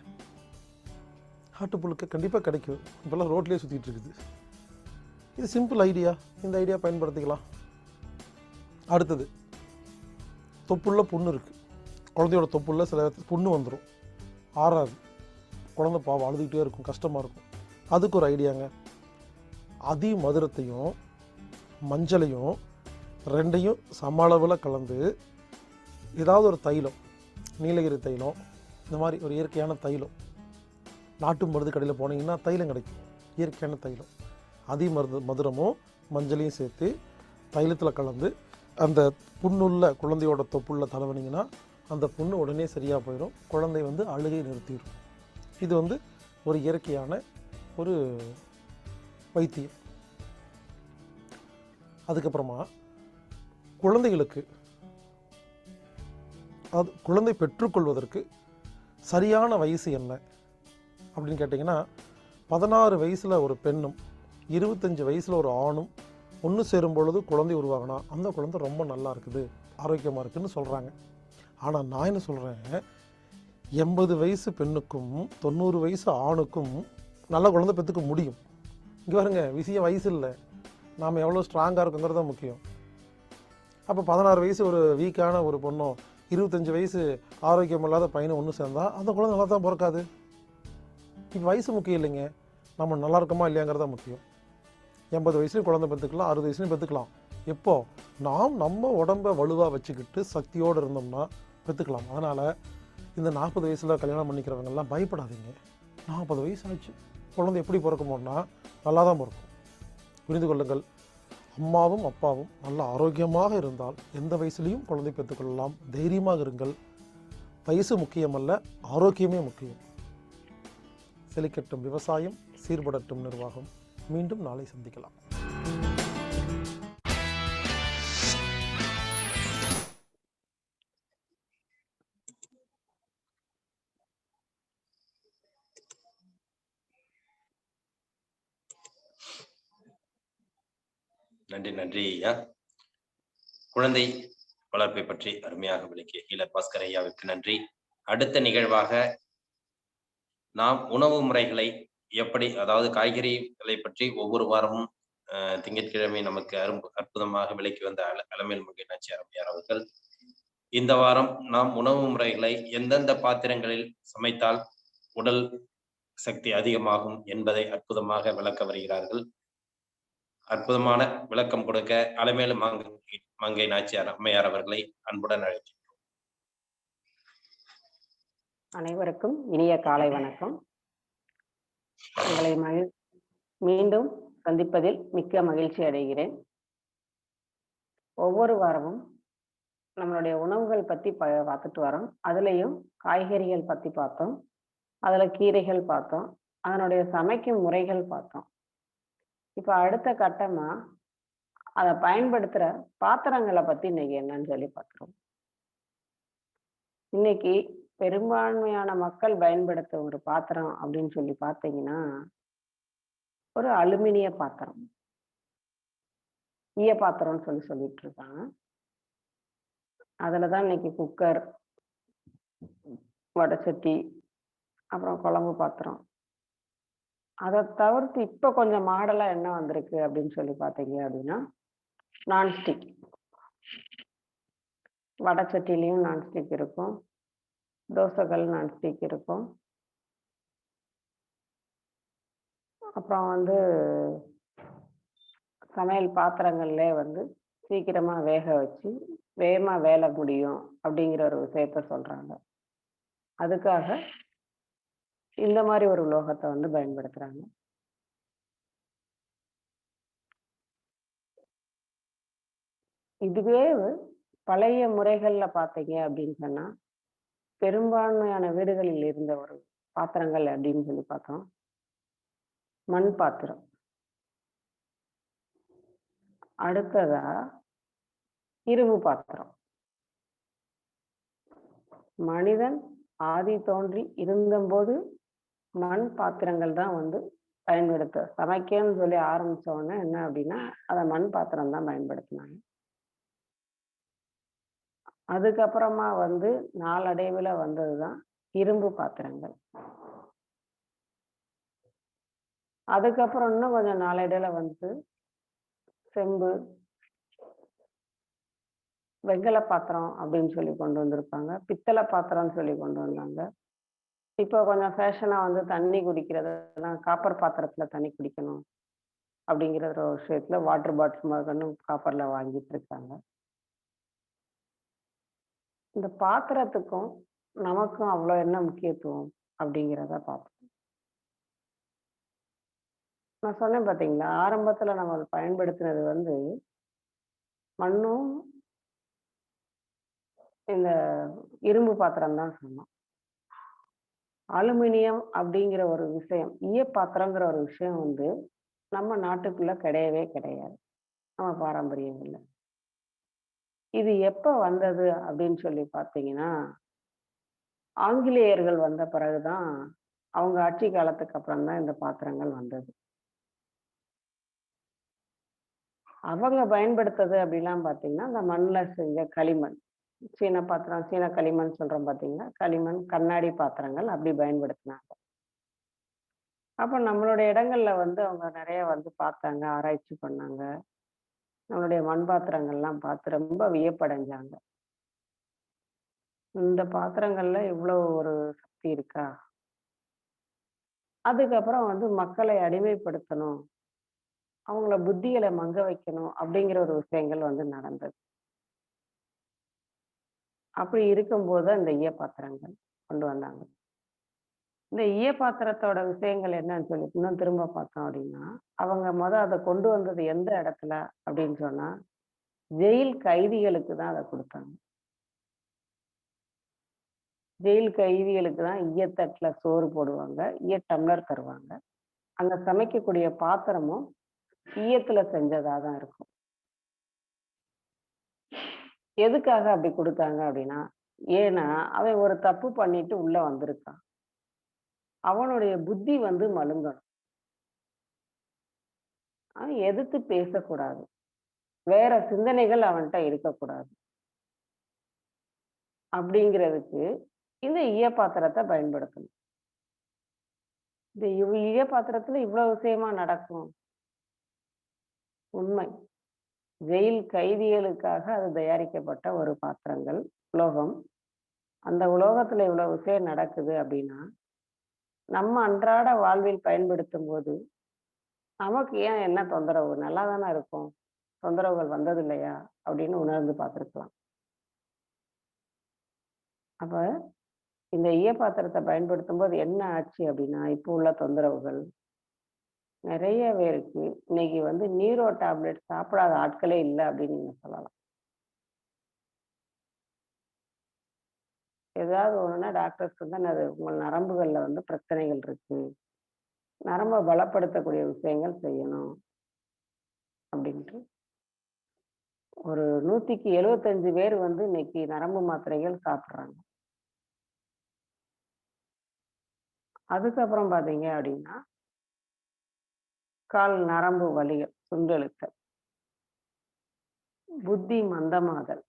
ஆட்டு புழுக்கை கண்டிப்பாக கிடைக்கும், இப்போல்லாம் ரோட்லேயே சுற்றிட்டு இருக்குது. இது சிம்பிள் ஐடியா, இந்த ஐடியா பயன்படுத்திக்கலாம். அடுத்தது, தொப்புள்ள புண்ணு இருக்குது, குழந்தையோட தொப்புள்ள சில புண்ணு வந்துடும், ஆறாது, குழந்தை பாவம் அழுதுகிட்டே இருக்கும், கஷ்டமாக இருக்கும். அதுக்கு ஒரு ஐடியாங்க, மதுரத்தையும் மஞ்சளையும் ரெண்டையும் சம அளவில் கலந்து ஏதாவது ஒரு தைலம், நீலகிரி தைலம், இந்த மாதிரி ஒரு இயற்கையான தைலம், நாட்டு மருந்து கடையில் போனீங்கன்னா தைலம் கிடைக்கும், இயற்கையான தைலம், மதுரமும் மஞ்சளையும் சேர்த்து தைலத்தில் கலந்து அந்த புண்ணுள்ள குழந்தையோட தொப்புள்ள தடவினீங்கன்னா அந்த புண்ணு உடனே சரியாக போயிடும், குழந்தை அழுகை நிறுத்திடும். இது ஒரு இயற்கையான ஒரு வைத்தியம். அதுக்கப்புறமா குழந்தைகளுக்கு குழந்தை பெற்றுக்கொள்வதற்கு சரியான வயசு என்ன அப்படின்னு கேட்டிங்கன்னா, 16 வயசில் ஒரு பெண்ணும் 25 வயசில் ஒரு ஆணும் ஒன்று சேரும் பொழுது குழந்தை உருவாகினா அந்த குழந்தை ரொம்ப நல்லா இருக்குது, ஆரோக்கியமாக இருக்குதுன்னு சொல்கிறாங்க. ஆனால் நான் என்ன சொல்கிறேன், 80 வயசு பெண்ணுக்கும் 90 வயசு ஆணுக்கும் நல்ல குழந்தை பெற்றுக்க முடியும். இங்கே பாருங்க, விஷயம் வயசு இல்லை, நாம் எவ்வளோ ஸ்ட்ராங்காக இருக்குங்கிறது தான் முக்கியம். அப்போ 16 வயசு ஒரு வீக்கான ஒரு பொண்ணும் 25 வயசு ஆரோக்கியம் இல்லாத பையனும் ஒன்று சேர்ந்தால் அந்த குழந்தை நல்லா தான் பிறக்காது. இப்போ வயசு முக்கியம் இல்லைங்க, நம்ம நல்லா இருக்கோமா இல்லையாங்கிறதா முக்கியம். 80 வயசுலையும் குழந்தை பெற்றுக்கலாம், 60 வயசுலையும் பெற்றுக்கலாம். எப்போ நம்ம உடம்பை வலுவாக வச்சுக்கிட்டு சக்தியோடு இருந்தோம்னா பெற்றுக்கலாம். அதனால் இந்த 40 வயசில் கல்யாணம் பண்ணிக்கிறவங்கெல்லாம் பயப்படாதீங்க. 40 வயசு ஆச்சு, குழந்தை எப்படி பிறக்குமோன்னா நல்லா தான் பிறக்கும். புரிந்து கொள்ளுங்கள், அம்மாவும் அப்பாவும் நல்ல ஆரோக்கியமாக இருந்தால் எந்த வயசுலையும் குழந்தை பெற்றுக்கொள்ளலாம். தைரியமாக இருங்கள். வயசு முக்கியமல்ல, ஆரோக்கியமே முக்கியம். செழிக்கட்டும் விவசாயம், சீர்படட்டும் நிர்வாகம். மீண்டும் நாளை சந்திக்கலாம். நன்றி ஐயா. குழந்தை வளர்ப்பை பற்றி அருமையாக விளக்கிய ஹீலர் பாஸ்கர் ஐயாவிற்கு நன்றி. அடுத்த நிகழ்வாக நாம் உணவு முறைகளை எப்படி, அதாவது காய்கறிகளை பற்றி ஒவ்வொரு வாரமும் திங்கட்கிழமை நமக்கு அற்புதமாக விளக்கி வந்த அலமேல் மங்கை நாச்சியார் அம்மையார் அவர்கள் இந்த வாரம் நாம் உணவு முறைகளை எந்தெந்த பாத்திரங்களில் சமைத்தால் உடல் சக்தி அதிகமாகும் என்பதை அற்புதமாக விளக்க வருகிறார்கள். அற்புதமான விளக்கம் கொடுக்க அலமேலு மங்கை நாச்சியார் அம்மையார் அவர்களை அன்புடன் அழைக்கிறோம். அனைவருக்கும் இனிய காலை வணக்கம். உங்களை மீண்டும் சந்திப்பதில் மிக்க மகிழ்ச்சி அடைகிறேன். ஒவ்வொரு வாரமும் நம்மளுடைய உணவுகள் பத்தி பார்த்துட்டு வரோம். அதுலயும் காய்கறிகள் பத்தி பார்த்தோம், அதுல கீரைகள் பார்த்தோம், அதனுடைய சமைக்கும் முறைகள் பார்த்தோம். இப்ப அடுத்த கட்டமா அதை பயன்படுத்துற பாத்திரங்களை பத்தி இன்னைக்கு என்னன்னு சொல்லி பார்க்கிறோம். இன்னைக்கு பெரும்பான்மையான மக்கள் பயன்படுத்த ஒரு பாத்திரம் அப்படின்னு சொல்லி பார்த்தீங்கன்னா ஒரு அலுமினிய பாத்திரம், ஈய பாத்திரம்னு சொல்லிட்டு இருக்காங்க. அதுலதான் இன்னைக்கு குக்கர், வடைச்சட்டி, அப்புறம் குழம்பு பாத்திரம். அதை தவிர்த்து இப்ப கொஞ்சம் மாடலா என்ன வந்திருக்கு அப்படின்னு சொல்லி பார்த்தீங்க அப்படின்னா நான்ஸ்டிக். வடைச்சட்டிலையும் நான்ஸ்டிக் இருக்கும், தோசைகள் நான்ஸ்டிக் இருக்கும், அப்புறம் சமையல் பாத்திரங்கள்ல சீக்கிரமா வேக வச்சு வேகமா வேலை முடியும் அப்படிங்கிற ஒரு விஷயத்த சொல்றாங்க. அதுக்காக இந்த மாதிரி ஒரு உலோகத்தை பயன்படுத்துறாங்க. இதுவே பழைய முறைகள்ல பார்த்தீங்க அப்படின்னு சொன்னா பெரும்பான்மையான வீடுகளில் இருந்த ஒரு பாத்திரங்கள் அப்படின்னு சொல்லி பார்த்தோம் மண் பாத்திரம். அடுத்ததா இரும்பு பாத்திரம். மனிதன் ஆதி தோன்றி இருந்தபோது மண் பாத்திரங்கள் தான் பயன்படுத்த சமைக்கன்னு சொல்லி ஆரம்பிச்ச உடனே என்ன அப்படின்னா அதை மண் பாத்திரம் தான் பயன்படுத்தினாங்க. அதுக்கப்புறமா நாளடைவுல வந்ததுதான் இரும்பு பாத்திரங்கள். அதுக்கப்புறம் இன்னும் கொஞ்சம் நாளடைவுல செம்பு, வெங்கல பாத்திரம் அப்படின்னு சொல்லி கொண்டு வந்திருப்பாங்க, பித்தளை பாத்திரம்னு சொல்லி கொண்டு வந்தாங்க. இப்போ கொஞ்சம் ஃபேஷனா தண்ணி குடிக்கிறதெல்லாம் காப்பர் பாத்திரத்துல தண்ணி குடிக்கணும் அப்படிங்கிற ஒரு விஷயத்துல வாட்டர் பாட்டில் முதற்கொண்டு காப்பர்ல வாங்கிட்டு இருக்காங்க. இந்த பாத்திரத்துக்கும் நமக்கும் அவ்வளோ என்ன முக்கியத்துவம் அப்படிங்கிறத பார்ப்போம். நான் சொன்னேன் பார்த்தீங்களா, ஆரம்பத்துல நம்ம அதை பயன்படுத்தினது வந்து மண்ணும் இந்த இரும்பு பாத்திரம் தான் சொன்னோம். அலுமினியம் அப்படிங்கிற ஒரு விஷயம், ஈயப்பாத்திரங்கிற ஒரு விஷயம் வந்து நம்ம நாட்டுக்குள்ள கிடையவே கிடையாது, நம்ம பாரம்பரியங்கள்ல. இது எப்ப வந்தது அப்படின்னு சொல்லி பார்த்தீங்கன்னா, ஆங்கிலேயர்கள் வந்த பிறகுதான், அவங்க ஆட்சி காலத்துக்கு அப்புறம் தான் இந்த பாத்திரங்கள் வந்தது. அவங்க பயன்படுத்தது அப்படிலாம் பார்த்தீங்கன்னா, அந்த மண்ல செஞ்ச களிமண், சீன பாத்திரம், சீன களிமண் சொல்றோம் பார்த்தீங்களா, களிமண், கண்ணாடி பாத்திரங்கள் அப்படி பயன்படுத்தினாங்க. அப்ப நம்மளுடைய இடங்கள்ல வந்து அவங்க நிறைய வந்து பார்த்தாங்க, ஆராய்ச்சி பண்ணாங்க. நம்மளுடைய மண் பாத்திரங்கள்லாம் பார்த்து ரொம்ப வியப்படைஞ்சாங்க. இந்த பாத்திரங்கள்ல இவ்வளவு ஒரு சக்தி இருக்கா? அதுக்கப்புறம் வந்து மக்களை அடிமைப்படுத்தணும், அவங்கள புத்திகளை மங்க வைக்கணும் அப்படிங்கிற ஒரு விஷயங்கள் வந்து நடந்தது. அப்படி இருக்கும்போது அந்த ஈயப்பாத்திரங்கள் கொண்டு வந்தாங்க. இந்த ஈயப்பாத்திரத்தோட விஷயங்கள் என்னன்னு சொல்லி இன்னும் திரும்ப பார்த்தோம் அப்படின்னா, அவங்க அதை கொண்டு வந்தது எந்த இடத்துல அப்படின்னு சொன்னா, ஜெயில் கைதிகளுக்கு தான் அதை கொடுத்தாங்க. ஜெயில் கைதிகளுக்கு தான் ஈயத்தட்டுல சோறு போடுவாங்க, ஈய டம்ளர் தருவாங்க. அங்க சமைக்கக்கூடிய பாத்திரமும் ஈயத்துல செஞ்சதா தான் இருக்கும். எதுக்காக அப்படி கொடுத்தாங்க அப்படின்னா, ஏன்னா அவன் ஒரு தப்பு பண்ணிட்டு உள்ள வந்திருக்கான், அவனுடைய புத்தி வந்து மழுங்கணும், அவன் எதிர்த்து பேசக்கூடாது, வேற சிந்தனைகள் அவன்கிட்ட இருக்கக்கூடாது. அப்படிங்கிறதுக்கு இந்த ஈயப்பாத்திரத்தை பயன்படுத்தணும். இந்த ஈயப்பாத்திரத்துல இவ்வளவு விஷயமா நடக்கும், உண்மை. ஜெயில் கைதிகளுக்காக அது தயாரிக்கப்பட்ட ஒரு பாத்திரங்கள், உலோகம். அந்த உலோகத்துல இவ்வளவு விஷயம் நடக்குது அப்படின்னா, நம்ம அன்றாட வாழ்வில் பயன்படுத்தும் போது நமக்கு ஏன் என்ன தொந்தரவு, நல்லா தானே இருக்கும், தொந்தரவுகள் வந்தது இல்லையா அப்படின்னு உணர்ந்து பார்த்துருக்கலாம். அப்ப இந்த ஈயப்பாத்திரத்தை பயன்படுத்தும் போது என்ன ஆச்சு அப்படின்னா, இப்போ உள்ள தொந்தரவுகள் நிறைய பேருக்கு இன்னைக்கு வந்து நீரோ டேப்லெட் சாப்பிடாத ஆட்களே இல்லை அப்படின்னு நீங்க சொல்லலாம். ஏதாவது ஒண்ணுன்னா டாக்டர்ஸ் வந்து அது உங்கள் நரம்புகள்ல வந்து பிரச்சனைகள் இருக்கு, நரம்பை பலப்படுத்தக்கூடிய விஷயங்கள் செய்யணும் அப்படின்ட்டு ஒரு 175 பேர் வந்து இன்னைக்கு நரம்பு மாத்திரைகள் சாப்பிட்றாங்க. அதுக்கப்புறம் பாத்தீங்க அப்படின்னா, கால் நரம்பு வலிகள், சுண்டெழுத்தல், புத்தி மந்தமாதல்,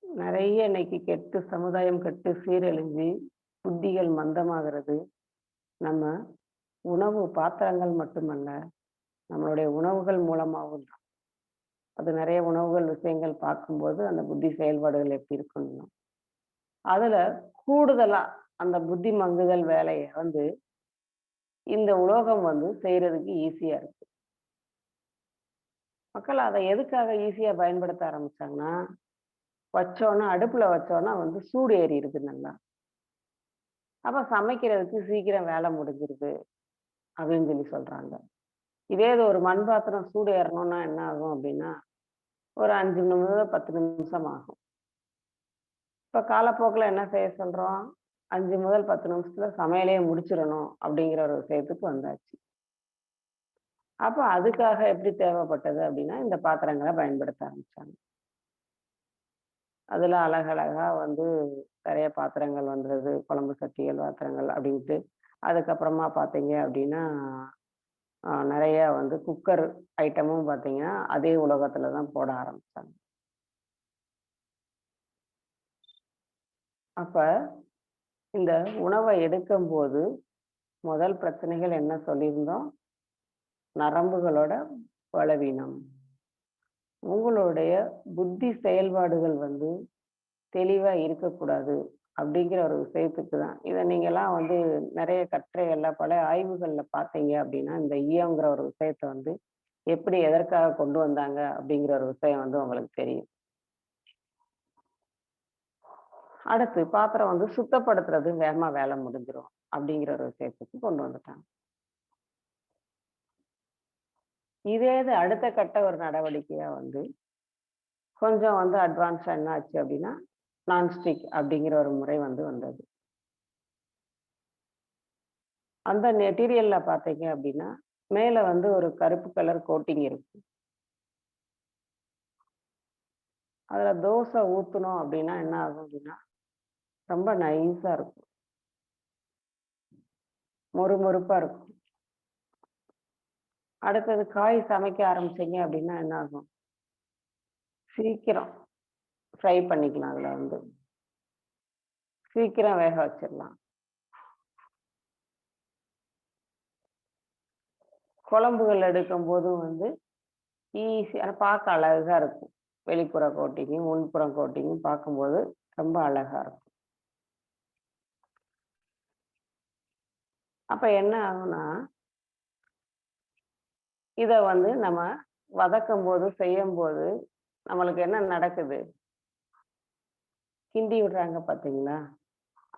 நிறைய இன்னைக்கு கெட்டு சமுதாயம் கெட்டு சீரழிஞ்சு புத்திகள் மந்தமாகிறது. நம்ம உணவு பாத்திரங்கள் மட்டுமல்ல, நம்மளுடைய உணவுகள் மூலமாகவும் தான். அது நிறைய உணவுகள் விஷயங்கள் பார்க்கும்போது அந்த புத்தி செயல்பாடுகள் எப்படி இருக்கணும், அதுல கூடுதலா அந்த புத்தி மங்குதல் வேலையை வந்து இந்த உலோகம் வந்து செய்யறதுக்கு ஈஸியா இருக்கு. மக்கள் அதை எதுக்காக ஈஸியா பயன்படுத்த ஆரம்பிச்சாங்கன்னா, வச்சோன்னா அடுப்புல வச்சோன்னா வந்து சூடு ஏறிடுது நல்லா, அப்ப சமைக்கிறதுக்கு சீக்கிரம் வேலை முடிஞ்சிருது அப்படின்னு சொல்லி சொல்றாங்க. இதே இது ஒரு மண் பாத்திரம் சூடு ஏறணும்னா என்ன ஆகும் அப்படின்னா, ஒரு 5 நிமிஷம் 10 நிமிஷம் ஆகும். இப்ப காலப்போக்கில் என்ன செய்ய சொல்றோம், 5 முதல் 10 நிமிஷத்துல சமையலையே முடிச்சிடணும் அப்படிங்கிற ஒரு விஷயத்துக்கு வந்தாச்சு. அப்ப அதுக்காக எப்படி தேவைப்பட்டது அப்படின்னா, இந்த பாத்திரங்களை பயன்படுத்த ஆரம்பிச்சாங்க. அதுல அழகழகா வந்து நிறைய பாத்திரங்கள் வந்தது, குழம்பு சட்டிகள் பாத்திரங்கள் அப்படின்ட்டு. அதுக்கப்புறமா பார்த்தீங்க அப்படின்னா, நிறைய வந்து குக்கர் ஐட்டமும் பார்த்தீங்கன்னா அதே உலோகத்துல தான் போட ஆரம்பிச்சாங்க. அப்ப இந்த உணவை எடுக்கும் போது முதல் பிரச்சனைகள் என்ன சொல்லியிருந்தோம், நரம்புகளோட பலவீனம், உங்களுடைய புத்தி செயல்பாடுகள் வந்து தெளிவா இருக்கக்கூடாது அப்படிங்கிற ஒரு விஷயத்துக்கு தான். இதை நீங்கெல்லாம் வந்து நிறைய கட்டுரைகள்ல பல ஆய்வுகள்ல பார்த்தீங்க அப்படின்னா இந்த ஈயங்கிற ஒரு விஷயத்த வந்து எப்படி எதற்காக கொண்டு வந்தாங்க அப்படிங்கிற ஒரு விஷயம் வந்து உங்களுக்கு தெரியும். அடுத்து பாத்திரம் வந்து சுத்தப்படுத்துறது வேகமா வேலை முடிஞ்சிடும் அப்படிங்கிற ஒரு விஷயத்துக்கு கொண்டு வந்துட்டாங்க. இதே இது அடுத்த கட்ட ஒரு நடவடிக்கையா வந்து கொஞ்சம் வந்து அட்வான்ஸா என்ன ஆச்சு அப்படின்னா நான்ஸ்டிக் அப்படிங்கிற ஒரு முறை வந்து வந்தது. அந்த மெட்டீரியல்ல பார்த்தீங்க அப்படின்னா மேல வந்து ஒரு கருப்பு கலர் கோட்டிங் இருக்கு. அதுல தோசை ஊத்தணும் அப்படின்னா என்ன ஆகும் அப்படின்னா ரொம்ப நைஸா இருக்கும், மொறுமொறுப்பா இருக்கும். அடுத்தது காய் சமைக்க ஆரம்பிச்சீங்க அப்படின்னா என்ன ஆகும், சீக்கிரம் ஃப்ரை பண்ணிக்கலாம், அதுல வந்து சீக்கிரம் வேக வச்சிடலாம். குழம்புகள் எடுக்கும் போதும் வந்து ஈஸியான பார்க்க அழகா இருக்கும். வெளிப்புற கோட்டிங்கும் உள்புறம் கோட்டிங்கும் பார்க்கும்போது ரொம்ப அழகா இருக்கும். அப்ப என்ன ஆகும்னா இத வந்து நம்ம வதக்கும் போது செய்யும் போது நம்மளுக்கு என்ன நடக்குது, கிண்டி விடுறாங்க பாத்தீங்களா?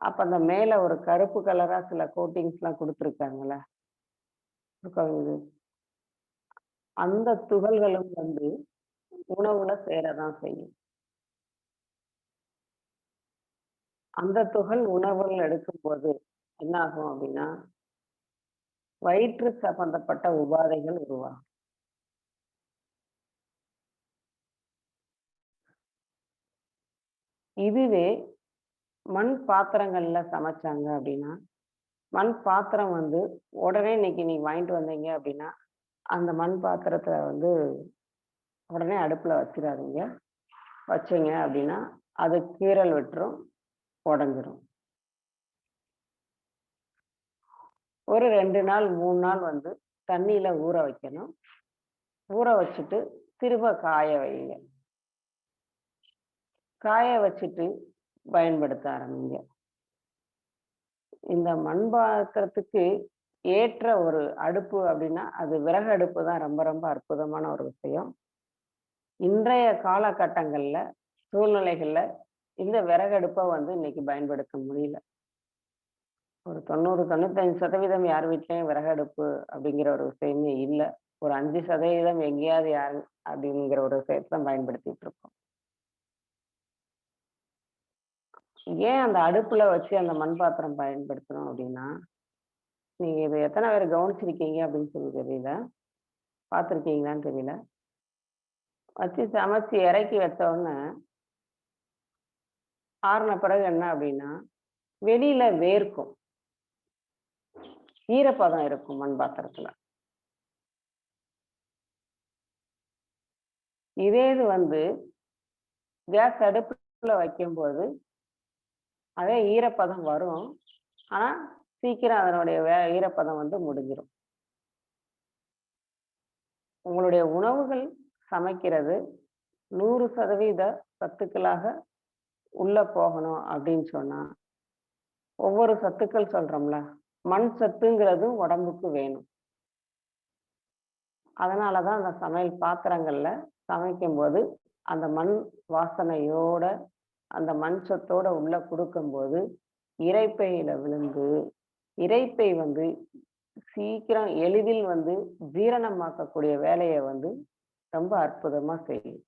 அப்ப அந்த மேல ஒரு கருப்பு கலரா சில கோட்டிங்ஸ் எல்லாம் கொடுத்துருக்காங்கல்ல, அந்த துகள்களும் வந்து உணவுல சேரதான் செய்யும். அந்த துகள் உணவுகள் எடுக்கும்போது என்ன ஆகும் அப்படின்னா வயிற்று சம்பந்தப்பட்ட உபாதைகள் உருவாகும். இதுவே மண் பாத்திரங்கள்ல சமைச்சாங்க அப்படின்னா மண் பாத்திரம் வந்து உடனே இன்னைக்கு நீங்க வாங்கிட்டு வந்தீங்க அப்படின்னா அந்த மண் பாத்திரத்தை வந்து உடனே அடுப்புல வச்சிடாதீங்க. வச்சீங்க அப்படின்னா அது கீறல் விட்டுரும், உடஞ்சிரும். ஒரு 2 நாள் 3 நாள் வந்து தண்ணியில ஊற வைக்கணும். ஊற வச்சுட்டு திரும்ப காய வைங்க. காய வச்சுட்டு பயன்படுத்த ஆரம்பிங்க. இந்த மண் பாத்திரத்துக்கு ஏற்ற ஒரு அடுப்பு அப்படின்னா அது விறகு அடுப்பு தான். ரொம்ப ரொம்ப அற்புதமான ஒரு விஷயம். இன்றைய காலகட்டங்கள்ல சூழ்நிலைகள்ல இந்த விறகடுப்பை வந்து இன்னைக்கு பயன்படுத்த முடியல. ஒரு 90-95% யார் வீட்லயும் விறகடுப்பு அப்படிங்கிற ஒரு விஷயமே இல்லை. ஒரு 5% எங்கேயாவது யாரு அப்படிங்கிற ஒரு விஷயத்தை தான் பயன்படுத்திட்டு இருக்கோம். ஏன் அந்த அடுப்புல வச்சு அந்த மண் பாத்திரம் பயன்படுத்தணும் அப்படின்னா நீங்க இது எத்தனை பேர் கவனிச்சிருக்கீங்க அப்படின்னு சொல்லி தெரியல, பார்த்துருக்கீங்களான்னு தெரியல. வச்சு சமைச்சு இறக்கி வச்ச உடனே ஆறின பிறகு என்ன அப்படின்னா வெளியில வேர்க்கும், ஈரப்பதம் இருக்கும் மண் பாத்திரத்துல. இதே இது வந்து கேஸ் அடுப்புல வைக்கும்போது அதே ஈரப்பதம் வரும், ஆனா சீக்கிரம் அதனுடைய ஈரப்பதம் வந்து முடிஞ்சிடும். உங்களுடைய உணவுகள் சமைக்கிறது 100% சத்துக்களாக உள்ள போகணும் அப்படின்னு சொன்னா ஒவ்வொரு சத்துக்கள் சொல்றோம்ல, மண் சத்துங்கிறதும் உடம்புக்கு வேணும். அதனாலதான் அந்த சமையல் பாத்திரங்கள்ல சமைக்கும் போது அந்த மண் வாசனையோட அந்த மண் சத்தோட உள்ள கொடுக்கும்போது இரைப்பையில விழுந்து இரைப்பை வந்து சீக்கிரம் எளிதில் வந்து ஜீரணமாக்கக்கூடிய வேலையை வந்து ரொம்ப அற்புதமா செய்யும்.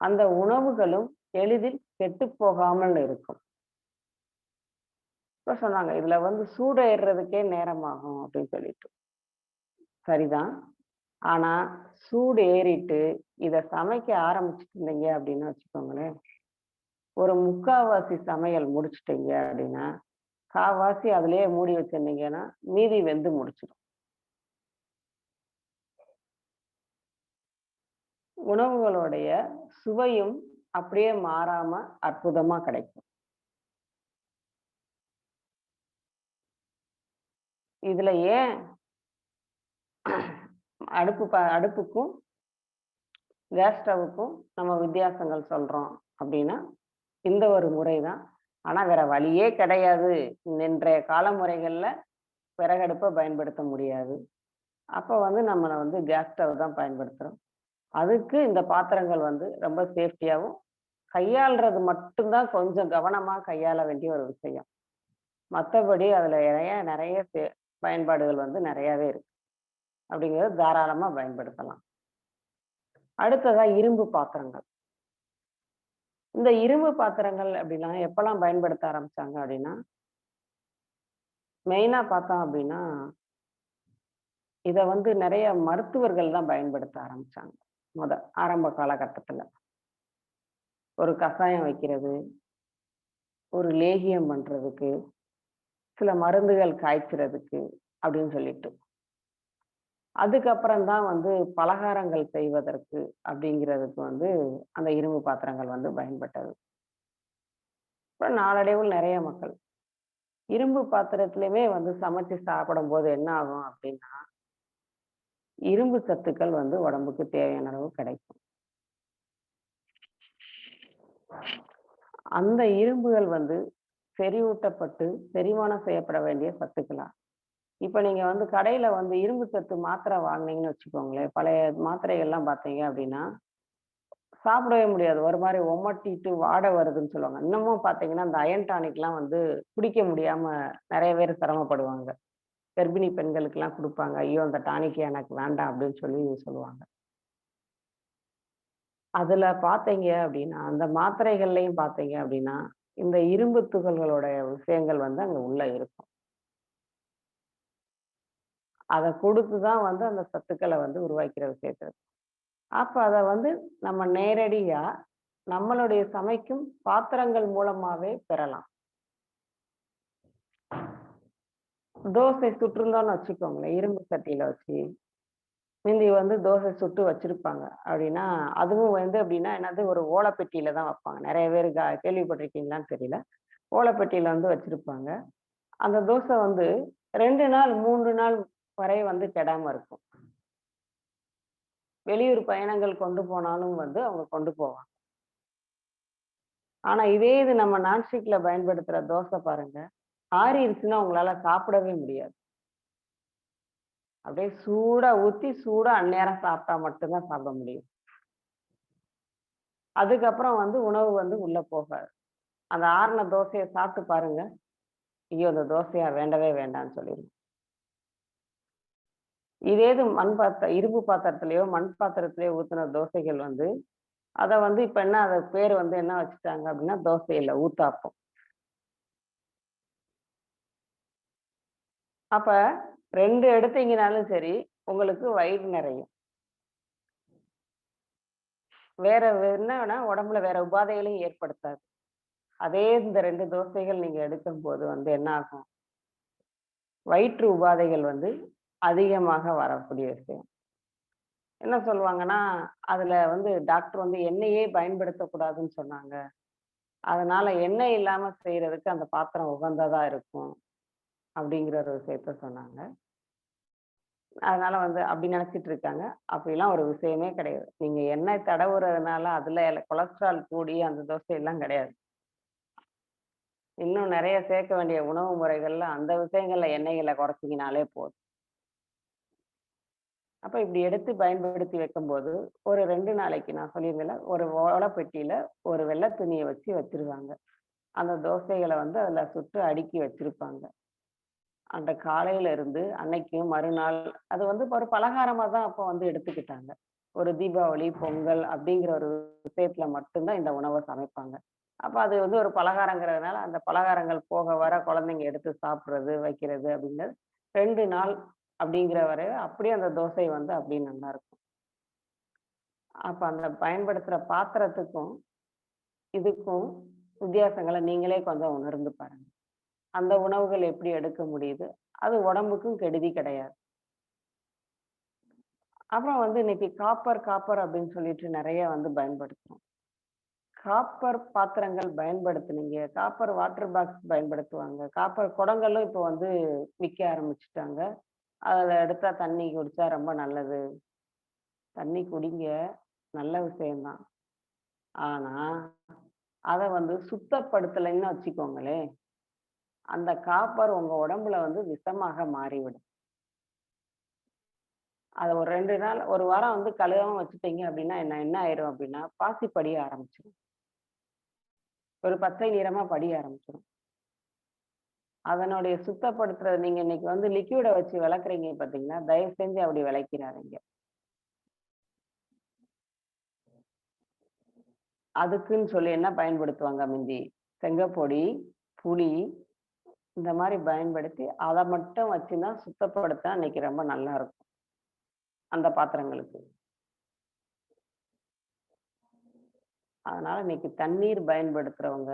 அந்த உணவுகளும் எளிதில் கெட்டு போகாமல் இருக்கும். இப்ப சொன்னாங்க இதுல வந்து சூடு ஏறுறதுக்கே நேரமாகும் அப்படின்னு சொல்லிட்டு, சரிதான். ஆனா சூடு ஏறிட்டு இத சமைக்க ஆரம்பிச்சுட்டு இருந்தீங்க அப்படின்னு வச்சுக்கோங்களேன், ஒரு 3/4 சமையல் முடிச்சுட்டீங்க அப்படின்னா 1/4 அதுலயே மூடி வச்சிருந்தீங்கன்னா மீதி வெந்து முடிச்சிடும். உணவுகளுடைய சுவையும் அப்படியே மாறாம அற்புதமா கிடைக்கும். இதுல ஏன் அடுப்புக்கும் கேஸ் ஸ்டவ்வுக்கும் நம்ம வித்தியாசங்கள் சொல்றோம் அப்படின்னா இந்த ஒரு முறை தான். ஆனா வேற வழியே கிடையாது. இன்றைய காலமுறைகள்ல விறகடுப்ப பயன்படுத்த முடியாது. அப்ப வந்து நம்ம வந்து கேஸ் ஸ்டவ் தான் பயன்படுத்துறோம். அதுக்கு இந்த பாத்திரங்கள் வந்து ரொம்ப சேஃப்டியாவும், கையாள்றது மட்டும் தான் கொஞ்சம் கவனமா கையாள வேண்டிய ஒரு விஷயம். மத்தபடி அதுல நெறைய பயன்பாடுகள் வந்து நெறையாவே இருக்கு. அப்படிங்கிறத தாராளமா பயன்படுத்தலாம். அடுத்ததா இரும்பு பாத்திரங்கள். இந்த இரும்பு பாத்திரங்கள் அப்படிலாம் எப்பலாம் பயன்படுத்த ஆரம்பிச்சாங்க அப்படின்னா, மெயினா பார்த்தோம் அப்படின்னா, இத வந்து நெறைய மருத்துவர்கள் தான் பயன்படுத்த ஆரம்பிச்சாங்க. ஆரம்ப காலகட்டத்துல. ஒரு கசாயம் வைக்கிறது, ஒரு லேகியம் பண்றதுக்கு, சில மருந்துகள் காய்ச்சறதுக்கு அப்படின்னு சொல்லிட்டு. அதுக்கப்புறம் தான் வந்து பலகாரங்கள் செய்வதற்கு அப்படிங்கிறதுக்கு வந்து அந்த இரும்பு பாத்திரங்கள் வந்து பயன்பட்டது. அப்புறம் நாளடைவில் நெறைய மக்கள் இரும்பு பாத்திரத்திலயுமே வந்து சமைச்சு சாப்பிடும்போது என்ன ஆகும் அப்படின்னா, இரும்பு சத்துக்கள் வந்து உடம்புக்கு தேவையான அளவு கிடைக்கும். அந்த இரும்புகள் வந்து செறிவூட்டப்பட்டு செரிமானம் செய்யப்பட வேண்டிய சத்துக்களா. இப்ப நீங்க வந்து கடையில வந்து இரும்பு சத்து மாத்திரை வாங்குனீங்கன்னு வச்சுக்கோங்களேன். பழைய மாத்திரைகள்லாம் பார்த்தீங்க அப்படின்னா, சாப்பிடவே முடியாது. ஒரு மாரி ஒமட்டிட்டு வாடை வருதுன்னு சொல்லுவாங்க. இன்னமும் பார்த்தீங்கன்னா, இந்த அயர்ன் டானிக்லாம் வந்து குடிக்க முடியாம நெறைய பேர் சிரமப்படுவாங்க. கர்ப்பிணி பெண்களுக்கெல்லாம் குடுப்பாங்க. ஐயோ! அந்த டானிக் எனக்கு வேண்டாம் அப்படின்னு சொல்லி சொல்லுவாங்க. அதுல பார்த்தீங்க அப்படின்னா, அந்த மாத்திரைகள்லயும் பார்த்தீங்க அப்படின்னா, இந்த இரும்பு துகள்களோட விஷயங்கள் வந்து அங்க உள்ள இருக்கும். அத குடுத்து தான் வந்து அந்த சத்துக்கள வந்து உருவாக்கிற விஷயத்த. அப்ப அத வந்து நம்ம நேரடியா நம்மளுடைய சமைக்கும் பாத்திரங்கள் மூலமாவே பெறலாம். தோசை சுட்டுருந்தோம்னு வச்சுக்கோங்களேன், இரும்பு சட்டியில வச்சு. முந்தி வந்து தோசை சுட்டு வச்சிருப்பாங்க. அப்படின்னா, அதுவும் வந்து எப்படின்னா என்னது ஒரு ஓலப்பெட்டியில தான் வைப்பாங்க. நெறைய பேரு கேள்விப்பட்டிருக்கீங்களான்னு தெரியல. ஓலப்பெட்டியில வந்து வச்சிருப்பாங்க. அந்த தோசை வந்து 2 நாள், 3 நாள் வரை வந்து கெடாம இருக்கும். வெளியூர் பயணங்கள் கொண்டு போனாலும் வந்து அவங்க கொண்டு போவாங்க. ஆனா இதே இது நம்ம நான்ஸ்டிக்ல பயன்படுத்துற தோசை பாருங்க, ஆறிருச்சுன்னா உங்களால சாப்பிடவே முடியாது. அப்படியே சூடா ஊத்தி, சூடா அந்நேரம் சாப்பிட்டா மட்டும் தான் சாப்பிட முடியும். அதுக்கப்புறம் வந்து உணவு வந்து உள்ள போகாது. அந்த ஆறுன தோசைய சாப்பிட்டு பாருங்க. ஐயோ! இந்த தோசையா வேண்டவே வேண்டான்னு சொல்லிருங்க. இதே இது இரும்பு பாத்திரத்திலயோ, மண் பாத்திரத்திலயோ ஊத்துன தோசைகள் வந்து, அத வந்து இப்ப என்ன அது பேரு வந்து என்ன வச்சுட்டாங்க அப்படின்னா, தோசை இல்ல ஊத்தாப்பம். அப்ப 2 எடுத்தீங்கனாலும் சரி, உங்களுக்கு வயிறு நெறையும். வேற என்னன்னா உடம்புல வேற உபாதைகளையும் ஏற்படுத்தாது. அதே இந்த 2 தோசைகள் நீங்க எடுக்கும்போது வந்து என்ன ஆகும்? வயிற்று உபாதைகள் வந்து அதிகமாக வரக்கூடிய விஷயம். என்ன சொல்லுவாங்கன்னா, அதுல வந்து டாக்டர் வந்து எண்ணெயே பயன்படுத்தக்கூடாதுன்னு சொன்னாங்க. அதனால எண்ணெய் இல்லாம செய்யறதுக்கு அந்த பாத்திரம் உகந்ததா இருக்கும். அப்படிங்கிற ஒரு விஷயத்த சொன்னாங்க. அதனால வந்து அப்படி நினைச்சிட்டு இருக்காங்க. அப்படிலாம் ஒரு விஷயமே கிடையாது. நீங்க எண்ணெய் தடவுறதுனால அதுல கொலஸ்ட்ரால் கூடி அந்த தோசை எல்லாம் கிடையாது. இன்னும் நெறைய சேர்க்க வேண்டிய உணவு முறைகள்ல அந்த விஷயங்கள்ல எண்ணெய்கள குறைச்சீங்கனாலே போதும். அப்ப இப்படி எடுத்து பயன்படுத்தி வைக்கும்போது, ஒரு 2 நாளைக்கு நான் சொல்லியிருந்தேன்ல, ஒரு ஓலப்பெட்டியில ஒரு வெள்ளை துணிய வச்சு வச்சிருவாங்க. அந்த தோசைகள வந்து அதுல சுட்டு அடுக்கி வச்சிருப்பாங்க. அந்த காலையில இருந்து அன்னைக்கும் மறுநாள் அது வந்து ஒரு பலகாரமா தான் அப்ப வந்து எடுத்துக்கிட்டாங்க. ஒரு தீபாவளி, பொங்கல் அப்படிங்கிற ஒரு விஷயத்துல மட்டும் தான் இந்த உணவ சமைப்பாங்க. அப்ப அது வந்து ஒரு பலகாரங்கிறதுனால, அந்த பலகாரங்கள் போக வர குழந்தைங்க எடுத்து சாப்பிடுறது, வைக்கிறது அப்படிங்கிறது 2 நாள் அப்படிங்கிற வரை அப்படியே அந்த தோசை வந்து அப்படியே நல்லா இருக்கும். அப்ப அந்த பயன்படுத்துற பாத்திரத்துக்கும், இதுக்கும் வித்தியாசங்கள நீங்களே கொஞ்சம் உணர்ந்து பாருங்க. அந்த உணவுகள் எப்படி எடுக்க முடியுது? அது உடம்புக்கும் கெடுதி கிடையாது. அப்புறம் வந்து இன்னைக்கு காப்பர் அப்படின்னு சொல்லிட்டு நெறைய வந்து பயன்படுத்துறோம். காப்பர் பாத்திரங்கள் பயன்படுத்துனீங்க. காப்பர் வாட்டர் பாக்ஸ் பயன்படுத்துவாங்க. காப்பர் குடங்களும் இப்போ வந்து விக்க ஆரம்பிச்சுட்டாங்க. அதுல எடுத்தா தண்ணி குடிச்சா ரொம்ப நல்லது. தண்ணி குடிங்க. நல்ல விஷயம் தான். ஆனா, அதை வந்து சுத்தப்படுத்தலைன்னு வச்சுக்கோங்களேன், அந்த காப்பர் உங்க உடம்புல வந்து விஷமாக மாறிவிடும். அதை ஒரு 2 நாள் 1 வாரம் வந்து கழுகாம வச்சுட்டீங்க அப்படின்னா என்ன ஆயிரும் அப்படின்னா பாசி படிய ஆரம்பிச்சிடும். ஒரு பச்சை நிறமா படிய ஆரம்பிச்சிடும். அதனுடைய சுத்தப்படுத்துறது நீங்க இன்னைக்கு வந்து லிக்விட வச்சு விளக்குறீங்க பாத்தீங்கன்னா, தயவு செஞ்சு அப்படி விளக்கிறாதீங்க. அதுக்குன்னு சொல்லி என்ன பயன்படுத்துவாங்க மிந்தி, செங்கப்பொடி, புளி இந்த மாதிரி பயன்படுத்தி அதை மட்டும் வச்சுதான் சுத்தப்படுத்த இன்னைக்கு ரொம்ப நல்லா இருக்கும் அந்த பாத்திரங்களுக்கு. அதனால இன்னைக்கு தண்ணீர் பயன்படுத்துறவங்க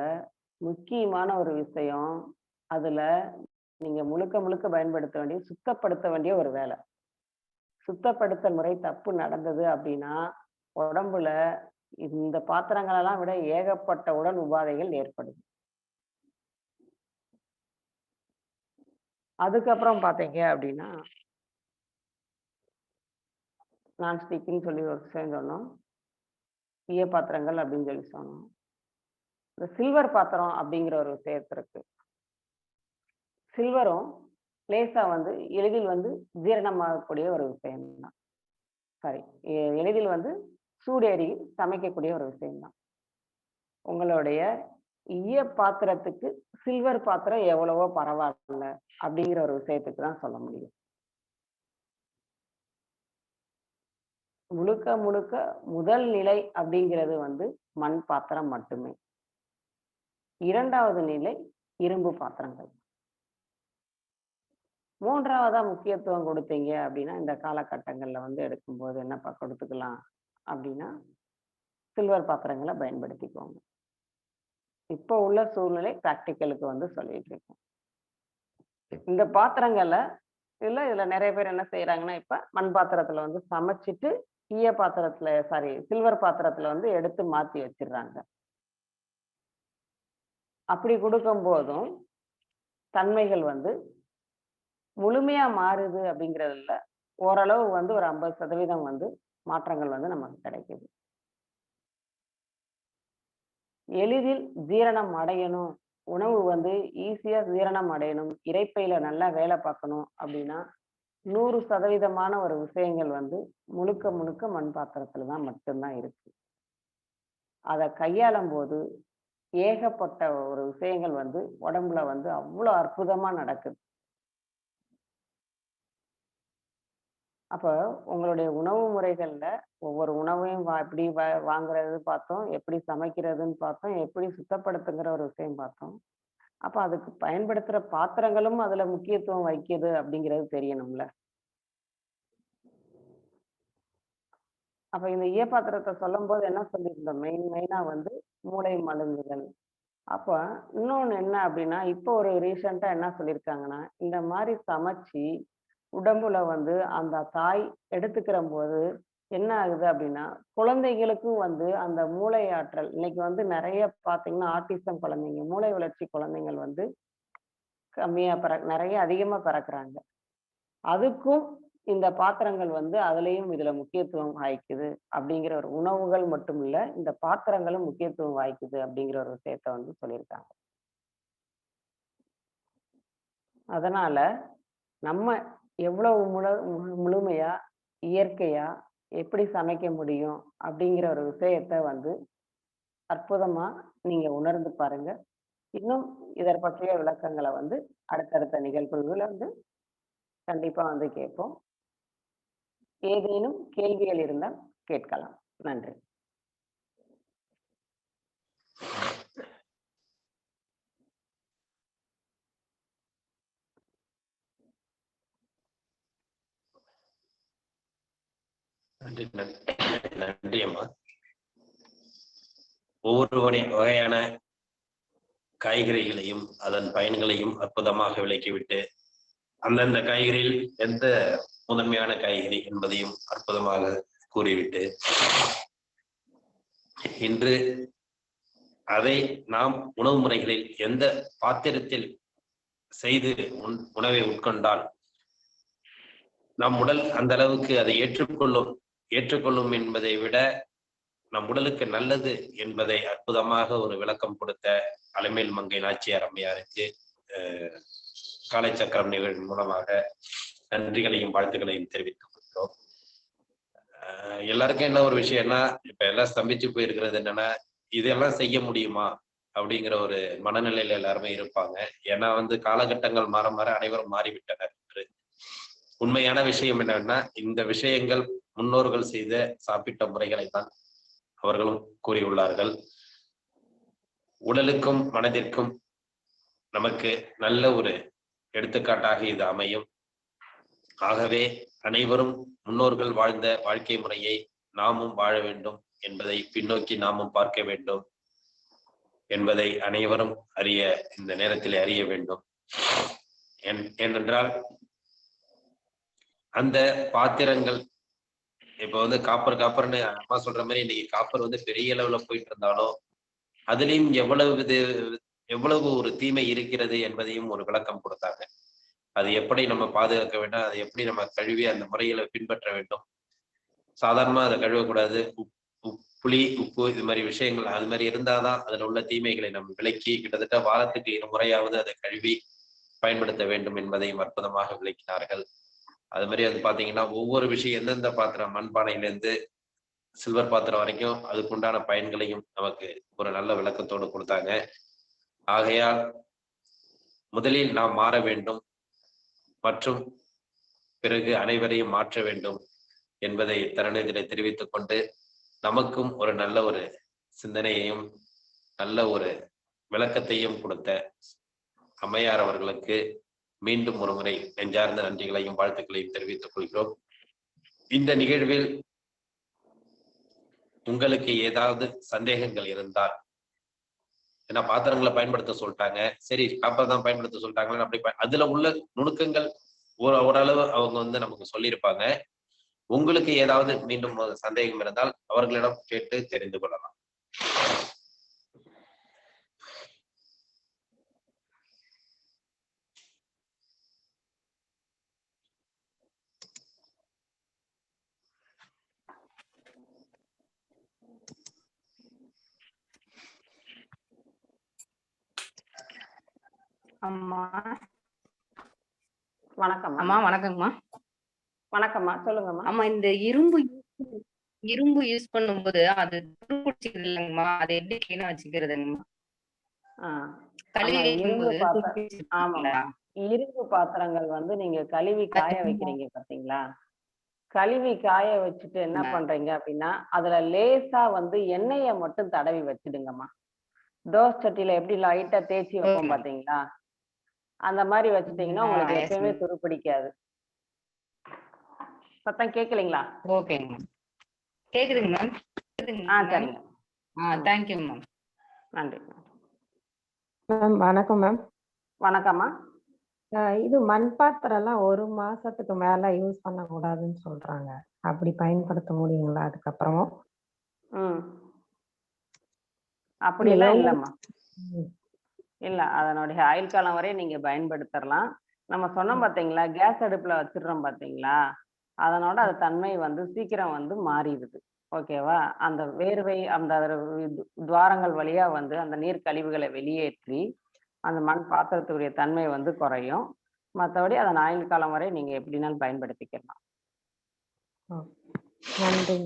முக்கியமான ஒரு விஷயம், அதுல நீங்க முழுக்க பயன்படுத்த வேண்டிய சுத்தப்படுத்த வேண்டிய ஒரு வேலை. சுத்தப்படுத்த முறை தப்பு நடந்தது அப்படின்னா உடம்புல இந்த பாத்திரங்களெல்லாம் விட ஏகப்பட்ட உடல் உபாதைகள் ஏற்படுது. அதுக்கப்புறம் பாத்தீங்க அப்படின்னா நான்ஸ்டிக்னு சொல்லி ஒரு விஷயம் சொன்னோம், ஈய பாத்திரங்கள் அப்படின்னு சொல்லி சொன்னோம். இந்த சில்வர் பாத்திரம் அப்படிங்கிற ஒரு விஷயத்து இருக்கு. சில்வரும் லேசா வந்து எளிதில் வந்து ஜீரணமாகக்கூடிய ஒரு விஷயம்தான். சாரி, எளிதில் வந்து சூடேறி சமைக்கக்கூடிய ஒரு விஷயம்தான். உங்களுடைய ஈய பாத்திரத்துக்கு சில்வர் பாத்திரம் எவ்வளவோ பரவாயில்ல அப்படிங்கிற ஒரு விஷயத்துக்கு தான் சொல்ல முடியும். முழுக்க முதல் நிலை அப்படிங்கிறது வந்து மண் பாத்திரம் மட்டுமே. 2வது நிலை இரும்பு பாத்திரங்கள். 3வதா முக்கியத்துவம் கொடுத்தீங்க அப்படின்னா இந்த காலகட்டங்கள்ல வந்து எடுக்கும்போது என்னப்பா கொடுத்துக்கலாம் அப்படின்னா சில்வர் பாத்திரங்களை பயன்படுத்திக்கோங்க. இப்போ உள்ள சூழ்நிலை பிராக்டிக்கலுக்கு வந்து சொல்லிட்டு இருக்கோம். இந்த பாத்திரங்கள்ல இதுல நிறைய பேர் என்ன செய்யறாங்கன்னா, இப்ப மண் பாத்திரத்துல வந்து சமைச்சிட்டு ஈய பாத்திரத்துல சில்வர் பாத்திரத்துல வந்து எடுத்து மாத்தி வச்சிடுறாங்க. அப்படி கொடுக்கும் போதும் தன்மைகள் வந்து முழுமையா மாறுது அப்படிங்கிறதுல ஓரளவு வந்து ஒரு 50% வந்து மாற்றங்கள் வந்து நமக்கு கிடைக்குது. எளிதில் ஜீரணம் அடையணும், உணவு வந்து ஈஸியா ஜீரணம் அடையணும், இரைப்பையில நல்லா வேலை பார்க்கணும் அப்படின்னா 100% ஒரு விஷயங்கள் வந்து முழுக்க மண் பாத்திரத்துல தான் மட்டும்தான் இருக்கு. அதை கையாளும் போது ஏகப்பட்ட ஒரு விஷயங்கள் வந்து உடம்புல வந்து அவ்வளவு அற்புதமா நடக்குது. அப்ப உங்களுடைய உணவு முறைகள்ல ஒவ்வொரு உணவையும் எப்படி வாங்குறது பார்த்தோம், எப்படி சமைக்கிறதுன்னு பார்த்தோம், எப்படி சுத்தப்படுத்துங்கிற ஒரு விஷயம் பார்த்தோம். அப்ப அதுக்கு பயன்படுத்துற பாத்திரங்களும் அதுல முக்கியத்துவம் வைக்குது அப்படிங்கிறது தெரியணும்ல. அப்ப இந்த ஈய பாத்திரத்தை சொல்லும் போது என்ன சொல்லியிருந்தோம், மெயினா வந்து மூளை மழுங்குதல். அப்ப இன்னொன்னு என்ன அப்படின்னா, இப்போ ஒரு ரீசெண்டா என்ன சொல்லியிருக்காங்கன்னா, இந்த மாதிரி சமைச்சு உடம்புல வந்து அந்த தாய் எடுத்துக்கிற போது என்ன ஆகுது அப்படின்னா, குழந்தைகளுக்கும் வந்து அந்த மூளை ஆற்றல் இன்னைக்கு வந்து நிறைய பாத்தீங்கன்னா ஆட்டிசம் குழந்தைங்க, மூளை வளர்ச்சி குழந்தைகள் வந்து கம்மியா நிறைய அதிகமா பிறக்குறாங்க. அதுக்கும் இந்த பாத்திரங்கள் வந்து அதுலயும் இதுல முக்கியத்துவம் வாய்க்குது அப்படிங்கிற ஒரு உணவுகள் மட்டும் இல்ல, இந்த பாத்திரங்களும் முக்கியத்துவம் வாய்க்குது அப்படிங்கிற ஒரு விஷயத்த வந்து சொல்லியிருக்காங்க. அதனால நம்ம எவ்வளவு முழுமையா இயற்கையா எப்படி சமைக்க முடியும் அப்படிங்கிற ஒரு விஷயத்த வந்து அற்புதமா நீங்க உணர்ந்து பாருங்க. இன்னும் இதை பற்றிய விளக்கங்களை வந்து அடுத்தடுத்த நிகழ்வுகளை வந்து கண்டிப்பா வந்து கேட்போம். ஏதேனும் கேள்விகள் இருந்தால் கேட்கலாம். நன்றி. நன்றி அம்மா. ஒவ்வொரு வகையான காய்கறிகளையும் அதன் பயன்களையும் அற்புதமாக விளக்கிவிட்டு அந்தந்த காய்கறியில் எந்த முதன்மையான காய்கறி என்பதையும் அற்புதமாக கூறிவிட்டு இன்று அதை நாம் உணவு முறைகளில் எந்த பாத்திரத்தில் செய்து உணவை உட்கொண்டால் நம் உடல் அந்த அளவுக்கு அதை ஏற்றுக்கொள்ளும் என்பதை விட நம் உடலுக்கு நல்லது என்பதை அற்புதமாக ஒரு விளக்கம் கொடுத்த அலமேல் மங்கை நாச்சியார் அம்மையாருக்கு காலை சக்கரம் நிகழ்வு மூலமாக நன்றிகளையும் வாழ்த்துக்களையும் தெரிவித்துக் கொள்கிறோம். எல்லாருக்கும் என்ன ஒரு விஷயம்னா, இப்ப எல்லாம் ஸ்தம்பிச்சு போயிருக்கிறது என்னன்னா, இதெல்லாம் செய்ய முடியுமா அப்படிங்கிற ஒரு மனநிலையில எல்லாருமே இருப்பாங்க. ஏன்னா காலகட்டங்கள் மாற மாற அனைவரும் மாறிவிட்டனர் என்று. உண்மையான விஷயம் என்னன்னா, இந்த விஷயங்கள் முன்னோர்கள் செய்த சாப்பிட்ட முறைகளை தான் அவர்களும் கூறியுள்ளார்கள். உடலுக்கும் மனதிற்கும் நமக்கு நல்ல ஒரு எடுத்துக்காட்டாக இது அமையும். ஆகவே அனைவரும் முன்னோர்கள் வாழ்ந்த வாழ்க்கை முறையை நாமும் வாழ வேண்டும் என்பதை பின்னோக்கி நாமும் பார்க்க வேண்டும் என்பதை அனைவரும் இந்த நேரத்தில் அறிய வேண்டும். ஏனென்றால் அந்த பாத்திரங்கள் இப்ப காப்பர்னு அம்மா சொல்ற மாதிரி இன்னைக்கு காப்பர் பெரிய அளவுல போயிட்டு இருந்தாலும் அதுலயும் எவ்வளவு ஒரு தீமை இருக்கிறது என்பதையும் ஒரு விளக்கம் கொடுத்தாங்க. அது எப்படி நம்ம பாதுகாக்க வேண்டும், அதை எப்படி நம்ம கழுவி அந்த முறையில பின்பற்ற வேண்டும். சாதாரணமா அதை கழுவக்கூடாது. புளி, உப்பு இது மாதிரி விஷயங்கள் அது மாதிரி இருந்தாதான் அதுல உள்ள தீமைகளை நம்ம விலக்கி கிட்டத்தட்ட வாரத்துக்கு 2 முறையாவது அதை கழுவி பயன்படுத்த வேண்டும் என்பதையும் அற்புதமாக விளக்கினார்கள். அது மாதிரி பாத்தீங்கன்னா ஒவ்வொரு விஷயம் எந்தெந்த பாத்திரம், மண்பானையிலேருந்து சில்வர் பாத்திரம் வரைக்கும் அதுக்குண்டான பயன்களையும் நமக்கு ஒரு நல்ல விளக்கத்தோடு கொடுத்தாங்க. ஆகையால் முதலில் நாம் மாற வேண்டும் மற்றும் பிறகு அனைவரையும் மாற்ற வேண்டும் என்பதை தருணத்திலே தெரிவித்துக் கொண்டு, நமக்கும் ஒரு நல்ல ஒரு சிந்தனையையும் நல்ல ஒரு விளக்கத்தையும் கொடுத்த அம்மையார் அவர்களுக்கு மீண்டும் ஒரு முறை நெஞ்சார்ந்த நன்றிகளையும் வாழ்த்துக்களையும் தெரிவித்துக் கொள்கிறோம். இந்த நிகழ்வில் உங்களுக்கு ஏதாவது சந்தேகங்கள் இருந்தால், ஏன்னா பாத்திரங்களை பயன்படுத்த சொல்லிட்டாங்க, சரி காப்பர் தான் பயன்படுத்த சொல்லிட்டாங்களா, அப்படி அதுல உள்ள நுணுக்கங்கள் ஓரளவு அவங்க நமக்கு சொல்லியிருப்பாங்க. உங்களுக்கு ஏதாவது மீண்டும் சந்தேகம் இருந்தால் அவர்களிடம் கேட்டு தெரிந்து கொள்ளலாம். அம்மா வணக்கம். அம்மா வணக்கங்கம்மா. வணக்கம்மா, சொல்லுங்கம்மா. ஆமா, இந்த இரும்பு யூஸ் பண்ணும்போது அது துருப்பிடிச்சிக்கிறது இல்லைங்கம்மா, அதை எப்படி கிளீனா வச்சுக்கிறதுங்கம்மா? கழுவி ஆமாங்க, இரும்பு பாத்திரங்கள் நீங்க கழுவி காய வைக்கிறீங்க பாத்தீங்களா? கழுவி காய வச்சுட்டு என்ன பண்றீங்க அப்படின்னா, அதுல லேசா எண்ணெய மட்டும் தடவி வச்சிடுங்கம்மா. தோசை சட்டியில எப்படி லைட்டா தேய்ச்சி வைப்போம் பாத்தீங்களா, அந்த மாதிரி வச்சுட்டீங்கன்னா உங்களுக்கு எப்பயுமே துருப்பிடிக்காது. சத்தம் கேட்கலீங்களா? ஓகேங்க, கேக்குதுங்க மேம். சரிங்க. Thank you ma'am. நன்றி மேம். வணக்கம் மேம். வணக்கம்மா. இது மண் பாத்திரம் எல்லாம் 1 மாசத்துக்கு மேல யூஸ் பண்ணக்கூடாதுன்னு சொல்றாங்க. அப்படி பயன்படுத்த முடியுங்களா அதுக்கப்புறமும்? அப்படிலாம் இல்லம்மா, இல்ல. அதனுடைய ஆயுள் காலம் வரை நீங்க பயன்படுத்தலாம். நம்ம சொன்னோம் பாத்தீங்களா, கேஸ் அடுப்புல வச்சிடுறோம் பாத்தீங்களா, அதனோட அது தன்மை சீக்கிரம் மாறிடுது. ஓகேவா? அந்த வேர்வை அந்த துவாரங்கள் வழியா அந்த நீர் கழிவுகளை வெளியேற்றி அந்த மண் பாத்திரத்துடைய தன்மை குறையும். மற்றபடி அதன் ஆயுள் காலம் வரை நீங்க எப்படினாலும் பயன்படுத்திக்கலாம். நன்றி.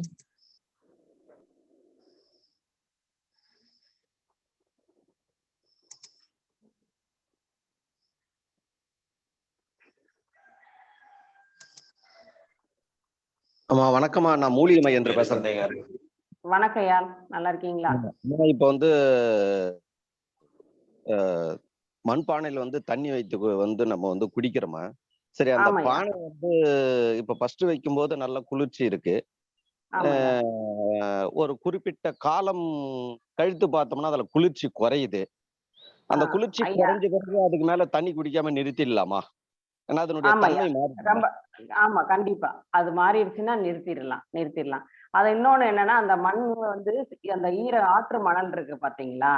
ஆமா, வணக்கம்மா. நான் மூலிகை என்று பேசுறேன். வணக்கம்யா, நல்லா இருக்கீங்களா? இப்ப மண்பானையில தண்ணி வைத்து நம்ம குடிக்கிறோமா? சரி, அந்த பானை இப்ப ஃபர்ஸ்ட் வைக்கும் போது நல்ல குளிர்ச்சி இருக்கு. ஒரு குறிப்பிட்ட காலம் கழித்து பார்த்தோம்னா அதுல குளிர்ச்சி குறையுது. அந்த குளிர்ச்சி குறைஞ்ச பிறகு அதுக்கு மேல தண்ணி குடிக்காம நிறுத்திடலாமா? ஏன்னா அதனுடைய தன்மை ரொம்ப ஆமா, கண்டிப்பா அது மாறிடுச்சுன்னா நிறுத்திடலாம். அது இன்னொன்னு என்னன்னா, அந்த மண் அந்த ஆற்று மணல் இருக்கு பாத்தீங்களா,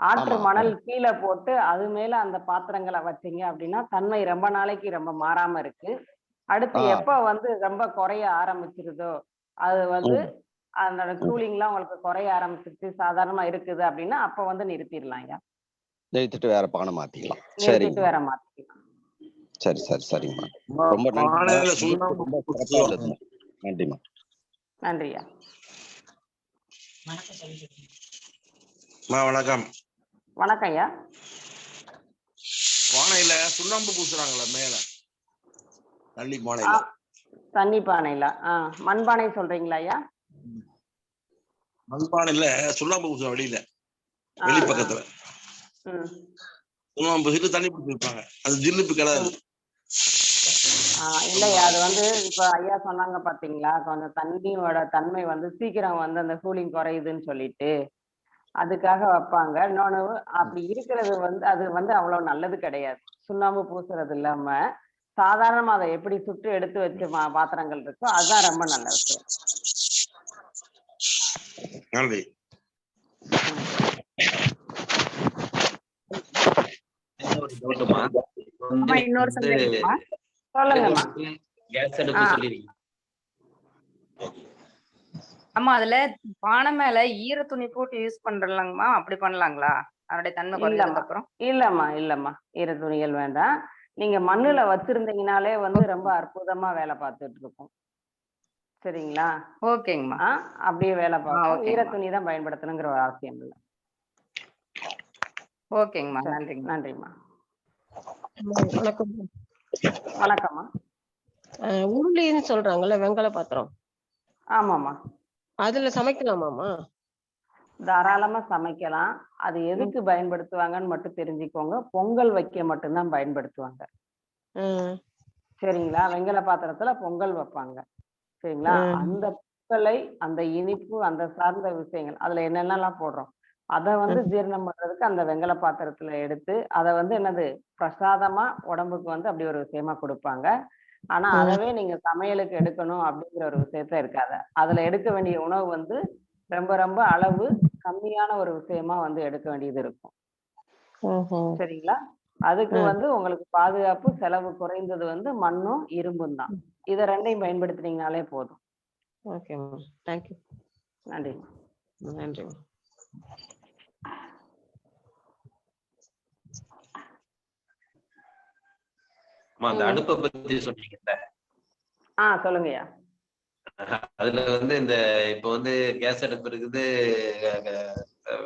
ஆற்று மணல் கீழே போட்டு அது மேல அந்த பாத்திரங்களை வச்சீங்க அப்படின்னா தன்மை ரொம்ப நாளைக்கு ரொம்ப மாறாம இருக்கு. அடுத்து எப்ப ரொம்ப குறைய ஆரம்பிச்சிருதோ அது அதோட கூலிங்லாம் உங்களுக்கு குறைய ஆரம்பிச்சிருச்சு, சாதாரணமா இருக்குது அப்படின்னா அப்ப வந்து நிறுத்திடலாம் ஐயா. நிறுத்திட்டு வேற பானை மாத்திக்கலாம். நிறுத்திட்டு சரிங்க. வேற மாத்திக்கலாம். சரி சரி சரிங்கம்மா. ரொம்ப நன்றிம்மா. பானையில சுண்ணாம்பு ரொம்ப பூசி சிறப்பா இருந்ததும்மா. நன்றிம்மா. நன்றி ஐயா. வணக்கம். வணக்கம் ஐயா. பானையில சுண்ணாம்பு பூசுறாங்களா மேல தள்ளி ஆ, பானையில? தண்ணி பானையில மண்பானை சொல்றீங்களா ஐயா? மண்பானையில சுண்ணாம்பு பூசுற வெளியில ஆ, வெளி ஆ, பக்கத்துல ம், சுண்ணாம்பு பூசிட்டு தண்ணி பூசி வைப்பாங்க. அது ஜில்லுப்பு கிடாது. ம். இல்லையா, அது வந்து இப்ப ஐயா சொன்னாங்க பாத்தீங்களா, கொஞ்சம் தண்ணியோட தன்மை வந்து சீக்கிரம் வந்து அந்த கூலிங் குறையுதுன்னு சொல்லிட்டு அதுக்காக வைப்பாங்க. இன்னொன்னு, அப்படி இருக்கிறது வந்து அது வந்து அவ்வளவு நல்லது கிடையாது. சுண்ணாம்பு பூசுறது இல்லாம சாதாரணமா அதை எப்படி சுட்டு எடுத்து வச்ச பாத்திரங்கள் இருக்கோ அதுதான் ரொம்ப நல்ல விஷயம். நன்றி. ஒரு டவுட்டுமா, இப்போ வந்து இன்னொரு சந்தேகமா? சொல்லுங்கம்மா. கேஸ் அடுப்பு சொல்லிருக்கீங்க. ஆமா, அதுல பானை மேல ஈர துணி போட்டு யூஸ் பண்றலாங்கம்மா, அப்படி பண்ணலாங்களா அதனுடைய தன்மை குறைஞ்சதுக்கு இல்லம்மா அப்புறம்? இல்லம்மா ஈர துணிகள் வேண்டாம். நீங்க மண்ணுல வச்சிருந்தீங்கனாலே வந்து ரொம்ப அற்புதமா வேலை பார்த்துட்டு இருக்கும். சரிங்களா? ஓகேங்கம்மா. அப்படியே வேலை பார்க்கும். ஈர ஓகேங்கம்மா. துணி தான் பயன்படுத்தணுங்கிற ஒரு அவசியம் இல்லை. ஓகேங்கம்மா. சரி, நன்றிங்கம்மா. நன்றிம்மா. வணக்கம். வணக்கம்மா. உருளின்னு சொல்றாங்கல்ல, வெங்கல பாத்திரம், ஆமாம்மா. அதுல சமைக்கலாமாமா? தாராளமா சமைக்கலாம். அது எதுக்கு பயன்படுத்துவாங்கன்னு மட்டும் தெரிஞ்சுக்கோங்க. பொங்கல் வைக்க மட்டும்தான் பயன்படுத்துவாங்க. சரிங்களா? வெங்கல பாத்திரத்துல பொங்கல் வைப்பாங்க. சரிங்களா? அந்த பொங்கலை, அந்த இனிப்பு, அந்த சார்ந்த விஷயங்கள் அதுல என்னென்னலாம் போடுறோம் அதை வந்து ஜீரணம் பண்றதுக்கு அந்த வெங்கல பாத்திரத்துல எடுத்து அதை வந்து என்னது பிரசாதமா உடம்புக்கு வந்து அப்படி ஒரு விஷயமா கொடுப்பாங்க. ஆனா அதவே நீங்க சமையலுக்கு எடுக்கணும் அப்படிங்கிற ஒரு விஷயத்த இருக்காது. அதுல எடுக்க வேண்டிய உணவு வந்து ரொம்ப ரொம்ப அளவு கம்மியான ஒரு விஷயமா வந்து எடுக்க வேண்டியது இருக்கும். சரிங்களா? அதுக்கு வந்து உங்களுக்கு பாதுகாப்பு செலவு குறைந்தது வந்து மண்ணும் இரும்பும் தான். இதை ரெண்டையும் பயன்படுத்தினீங்கனாலே போதும். ஓகேம்மா, தேங்க்யூ. நன்றி. நன்றி. அந்த அடுப்பை பத்தி சொன்னீங்கல்ல, சொல்லுங்கய்யா. அதுல வந்து இந்த இப்ப வந்து கேஸ் அடுப்பு இருக்குது,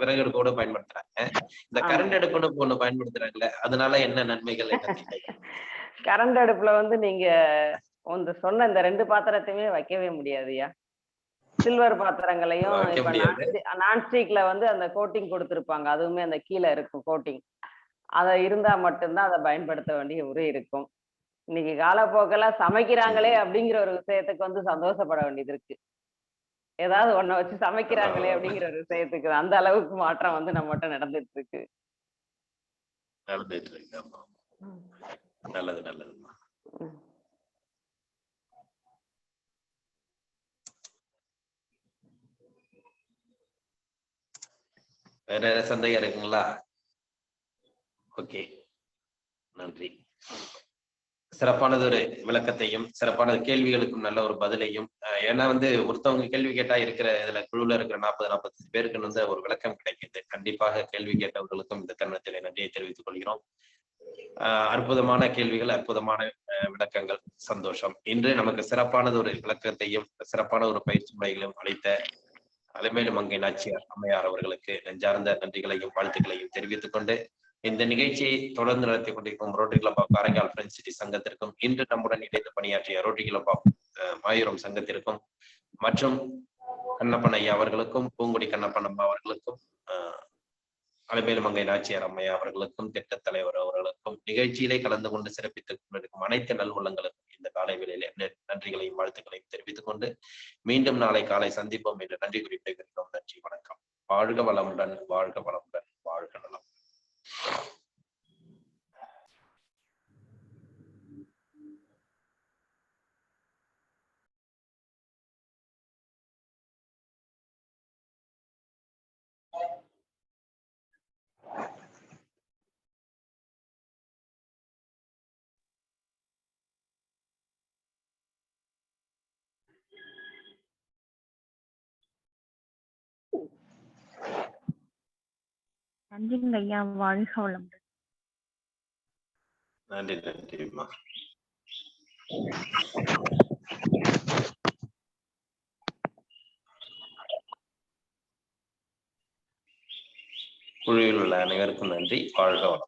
விறகு அடுப்பு கூட பயன்படுத்துறாங்க. இந்த கரண்ட் அடுப்புன்னு ஒண்ணு பயன்படுத்துறாங்கல்ல, அதனால என்ன நன்மைகள், என்ன தீமைகள்? கரண்ட் அடுப்புல வந்து நீங்க சொன்ன இந்த 2 பாத்திரத்தையுமே வைக்கவே முடியாதுயா. சில்வர் பாத்திரங்களையும் வைக்க இப்ப முடியாது. நான்ஸ்டிக்ல வந்து அந்த கோட்டிங் கொடுத்திருப்பாங்க. அதுவுமே அந்த கீழே இருக்கும் கோட்டிங். அத இருந்தா மட்டும்தான் அதை பயன்படுத்த வேண்டிய உரை இருக்கும். இன்னைக்கு காலப்போக்கெல்லாம் சமைக்கிறாங்களே அப்படிங்கிற ஒரு விஷயத்துக்கு வந்து சந்தோஷப்பட வேண்டியது இருக்கு. ஏதாவது ஒண்ண வச்சு சமைக்கிறாங்களே அப்படிங்கிற ஒரு விஷயத்துக்கு அந்த அளவுக்கு மாற்றம் வந்து நம்மகிட்ட நடந்துட்டு இருக்கு. நடந்துட்டு இருக்கு. ஆமா. நல்லது நல்லதுமா. வேற ஏதாவது சந்தேகம் இருக்குங்களா? ஓகே, நன்றி. சிறப்பானது ஒரு விளக்கத்தையும் சிறப்பான கேள்விகளுக்கும் நல்ல ஒரு பதிலையும், ஏன்னா வந்து ஒருத்தவங்க கேள்வி கேட்டா இருக்கிற இதுல குழுல இருக்கிற 40-45 பேருக்கு வந்து ஒரு விளக்கம் கிடைக்குது. கண்டிப்பாக கேள்வி கேட்டவர்களுக்கும் இந்த தருணத்திலே நன்றியை தெரிவித்துக் கொள்கிறோம். அற்புதமான கேள்விகள், அற்புதமான விளக்கங்கள், சந்தோஷம். இன்று நமக்கு சிறப்பானது ஒரு விளக்கத்தையும் சிறப்பான ஒரு பயிற்சி முறைகளையும் அளித்த அலமேலு மங்கை நாச்சியார் அம்மையார் அவர்களுக்கு நெஞ்சார்ந்த நன்றிகளையும் வாழ்த்துக்களையும் தெரிவித்துக் கொண்டு, இந்த நிகழ்ச்சியை தொடர்ந்து நடத்தி கொண்டிருக்கும் rotary club of Karaikal friends city சங்கத்திற்கும், இன்று நம்முடன் இணைந்து பணியாற்றிய ரோட்டரி கிளப் ஆஃப் மாயூரம் சங்கத்திற்கும், மற்றும் கண்ணப்பன் ஐயா அவர்களுக்கும், பூங்குடி கண்ணப்பன் அம்மா அவர்களுக்கும், அலமேலு மங்கை நாச்சியார் அம்மையா அவர்களுக்கும், திட்ட தலைவர் அவர்களுக்கும், நிகழ்ச்சியிலே கலந்து கொண்டு சிறப்பித்துக் கொண்டிருக்கும் அனைத்து நல்வுள்ளங்களுக்கும் இந்த காலை வேளையிலே நன்றிகளையும் வாழ்த்துக்களையும் தெரிவித்துக் கொண்டு, மீண்டும் நாளை காலை சந்திப்போம் என்று நன்றி குறிப்பிடுகிறோம். நன்றி, வணக்கம். வாழ்க வளமுடன், வாழ்க வளமுடன், வாழ்க நலம். நன்றிங்க ஐயா, வாழ்க வளமுடன். நன்றி நன்றிம்மா. குழுவில் உள்ள அனைவருக்கும் நன்றி. வாழ்க வளமுடன்.